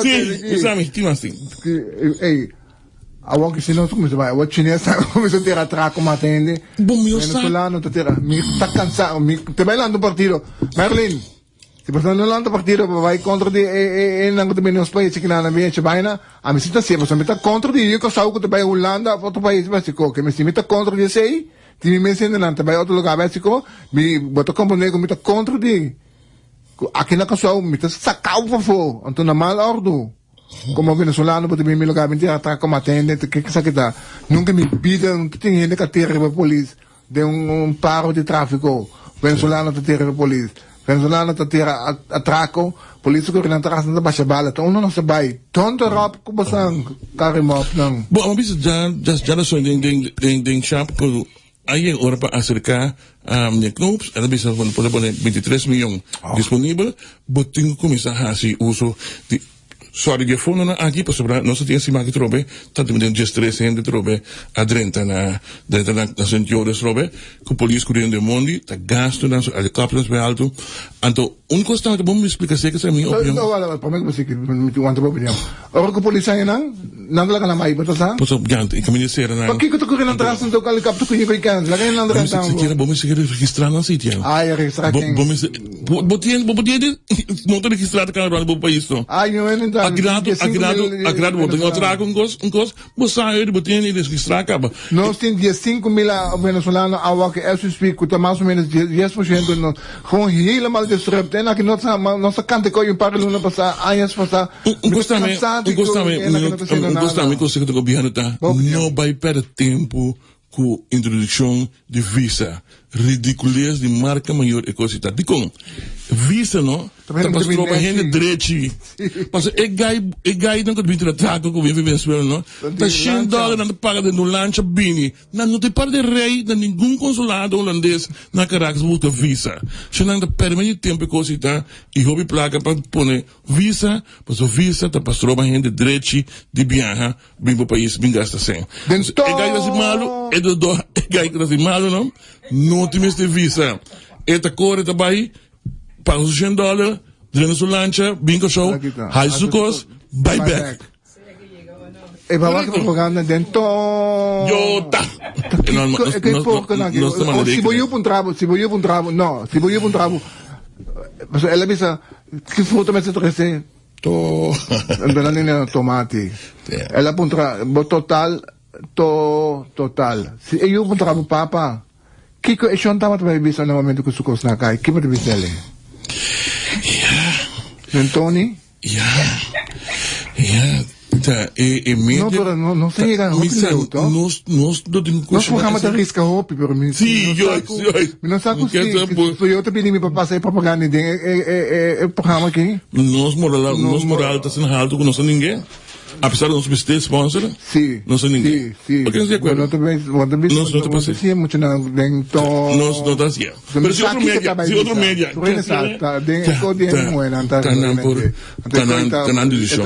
Sim, sabe, que mais tem? Ei, awang que se não tu começa vai, o chinês começa a ter atraco matende. Bom, meu venezolano te ter, me tá cansado, me te vai lá no partido. Merlin, se você não lá no partido, vai contra de não te menos país que na minha chabaina, a mim está sempre, você me tá contra de eu que sou que te vai Holanda, outro país básico, que me se me tá contra de sei, te me mencionam não te vai outro lugar básico, me botou como nego me tá contra de aqui na casa me tá sacar o favor, então na mal ordo. Como venezolano, pode me lugar, me atraco como atendente, que sabe que nunca me pidam que tem gente que tira para a polícia, de paro de tráfico, venezolano te tira para a polícia, venezolano te tira atraco, polícia que não traz nada baixa bala, então não se vai, tanto rápido como sang, carimop não. Bom, mas já não sou em chap que aí é hora para acercar de knops, ela bisa van por 23 milhões disponível, botinho começar a fazer uso de sorry, de fundo aqui para sobrar, nós temos cima que trobe, tanto me den 13 gente trobe, a 30 na sentiores trobe, que o polícia correndo de mundo, tá gasto nas helicópteros bem alto, então constante bom me explicar se que é minha opinião. Não, para mim você que me want opinião. Agora que o polícia aí não lá na mai, betul sa? Pois gigante, comunicar na. Porque que tu correndo atrás então o helicóptero que eu quero, lá não dá então. Se tira bom me seguir registrar na sítio. Registrar quem? Bom não tem registrado cá no país não. Eu não agrado, botem o trago coisa, você aí botem ele registrar acaba. Nós temos 5.000 venezolanos ao que é suspeito, que mais ou menos 10% com helemaal disrupt. En aqui nossa canta que eu paro no passar, anos passar. Gostame consigo que o governo tá. Não vai perder tempo com introdução de visa. Ridiculez de marca maior e coisa e tal. Dico, visa não? Tá passando tropa gente direito. Passa é gai não que vem tratar com o Venezuela não? Tá $100 não paga de no lancha bini. Não te para de rei de nenhum consulado holandês na Caracas busca visa. Se não te permite tempo e coisa e tal. E hobby placa para pôr visa, passa visa tá passando tropa gente direito de viajar bem para o país bem gasta sem. É gai que assim malo, é gai que assim malo não? Não tem mais de visa. Eta cor eta bai, paga os $100, drena sua lancha, bingo show, high sucos, buy back. E vai lá que propaganda dentro. Jota. Se voy eu para trabo, não, se voy eu para trabo. Mas ela bisa que fruta me se trouxe. Não nem tomate. Ela para total. Se eu para trabo papa. Kiko, e siya tama tayo bisa na momento ko sukos na kay. Kimo tayo bisa le? Yeah. Tony? Yeah. No, pero no se llega a hopi na ito. Nos mukha risca hopi, pero minsan. Si, yoy. Minsan ko so yo tabi ni mi papasa propaganda din. Programa ki? Nos moral, tas na halto ko nos ninguém. A pesar de nosotros ser sponsor, Sí. no son ninguém. Sí. Porque no se acuerda. No sé mucho nada dentro. No está así. Pero si otro media, tanan discussão.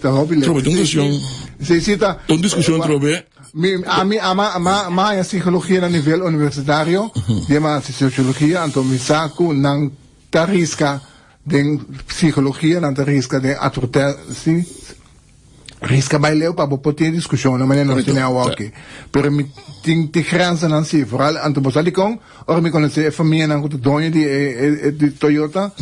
Trove, tem discussão trove. A psicologia a nível universitário, a sociologia, então me saco não tarisca de psicologia, não tarisca de atualidade, risca baileu para poder discussão, não é não tem algo aqui. Pero me tem grança não se, vooral anto bosalicon, or me conhece a família não com dono de Toyota,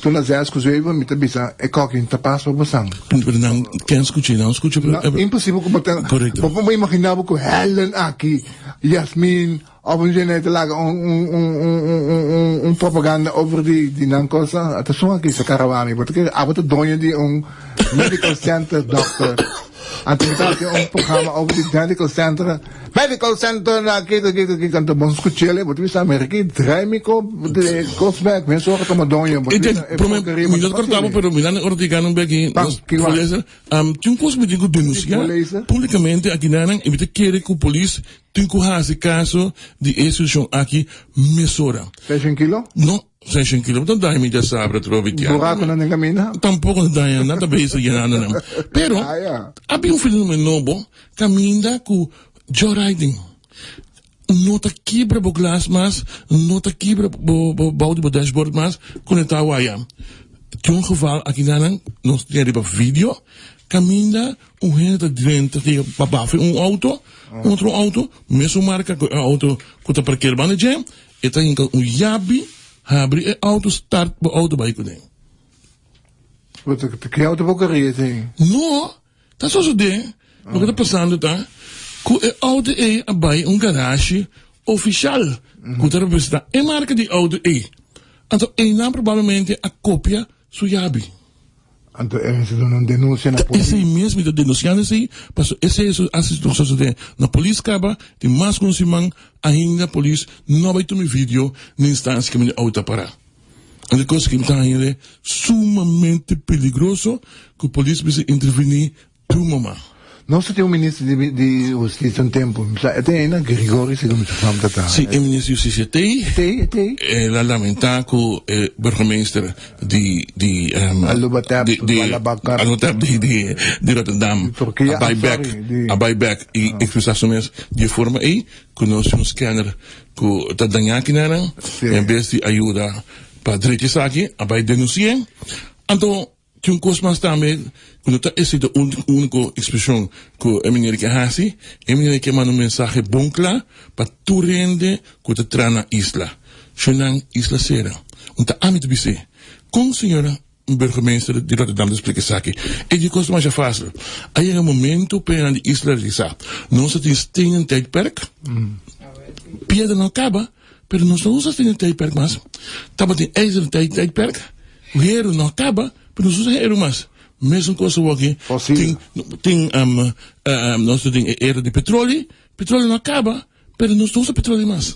tu nas as coisas me te bisa e coque em tapas para bosang. Não quer escutar, não escuta. Impossível como ter. Vou me imaginar com Helen aqui, Yasmin, of een genetic lagen propaganda over die nankosa. Het is zo'n kies karawami. Want ik heb het donje die een medical center dokter. En toen had je een programma over die medical center na kijk aan de bons kuchele. Want we zijn Amerika draai me op de kostback. Mensen zorgen dat maar donje. Ik dat cortava pero Milano orticano un begin. Toen kost me digo denunciar publicamente aqui nanan e me querer que o polícia tem que fazer caso de instituição aqui mesora. 6 kilo? No, 6 kilo. Então daí me já sabe trovi que. Buraco na caminha? Tampouco daí nada bem isso já não. Pero havia um fenômeno novo, caminha com joyriding. Nota quebra o glass mas, nota quebra o balde do dashboard mas, conectado aí. Tinha um geval aqui nanan, nós temos vídeo. Caminha gente dentro de babaf auto, outro auto, mesmo marca que auto que tá parqueando já, e tem yabi, abre e auto start o auto vai com ele. Que auto porcaria tem? Não, tá só o que tá passando tá, que o auto é abai garagem oficial, que tá representa e marca de auto é, então não provavelmente a cópia su yabi. Então, eles não denunciam na polícia. Esse mesmo de denunciar esse, mas esse assistência de na polícia acaba de mais conhecimento ainda a polícia não vai tomar vídeo na instância que me auto para. A coisa que está ainda é sumamente perigoso que a polícia precisa intervenir do momento. Nós temos um ministro de Justiça um tempo. Tem ainda Grigori, se como se chama tá. Sim, o ministro de Justiça tem. Ela lamenta que o burgemeester de Rotterdam a buyback e expressações de forma aí que nós um scanner que está dando aqui nela em vez de ajuda para direito aqui a vai denunciar. Então que um curso mais também, quando está esse da única expressão que a menina que hace, a menina que manda mensagem bom claro para tu rende que tu traz na isla, chonan isla será. Então a mim te disse, com senhora burgemeester de Rotterdam te explica isso aqui, e de coisa mais fácil. Aí é um momento para a isla realizar. Não se tem stenen tijdperk, piada não acaba, pero não se usa stenen tijdperk mas, tava tem ijzeren tijdperk, o hero não acaba. Pero nós usamos mais. Mesmo coisa aqui. Tem nós temos era de petróleo não acaba, pero nós usamos petróleo mais.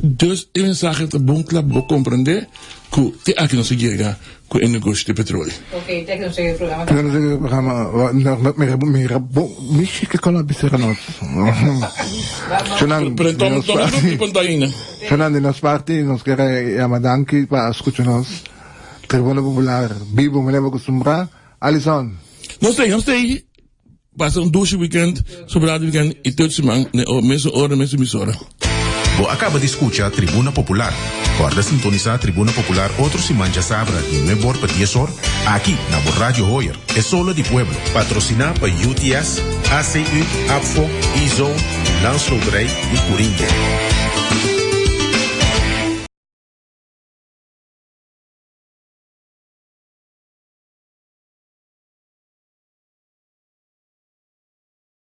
Dus a mensagem é bom claro, vou compreender que aqui não se chega com o negócio de petróleo. Ok, tem que não sei o programa. Que com a biceira nós. Pero então de nossa parte, nós queremos amadanki para escutar nós. Tribuna Popular, vivo, me lembro acostumbrar. Alison. Não sei. Passa doce weekend, sobrado weekend, e toda semana, mesma hora, mesma emissora. Você acaba de escutar a Tribuna Popular. Guarda sintonizar a Tribuna Popular outro semana já sabra de 9 horas para 10 horas, aqui na Rádio Hoyer. É solo de Pueblo, patrocinado por UTS, ACU, APFO, ISO, Landsloterij e Coringa.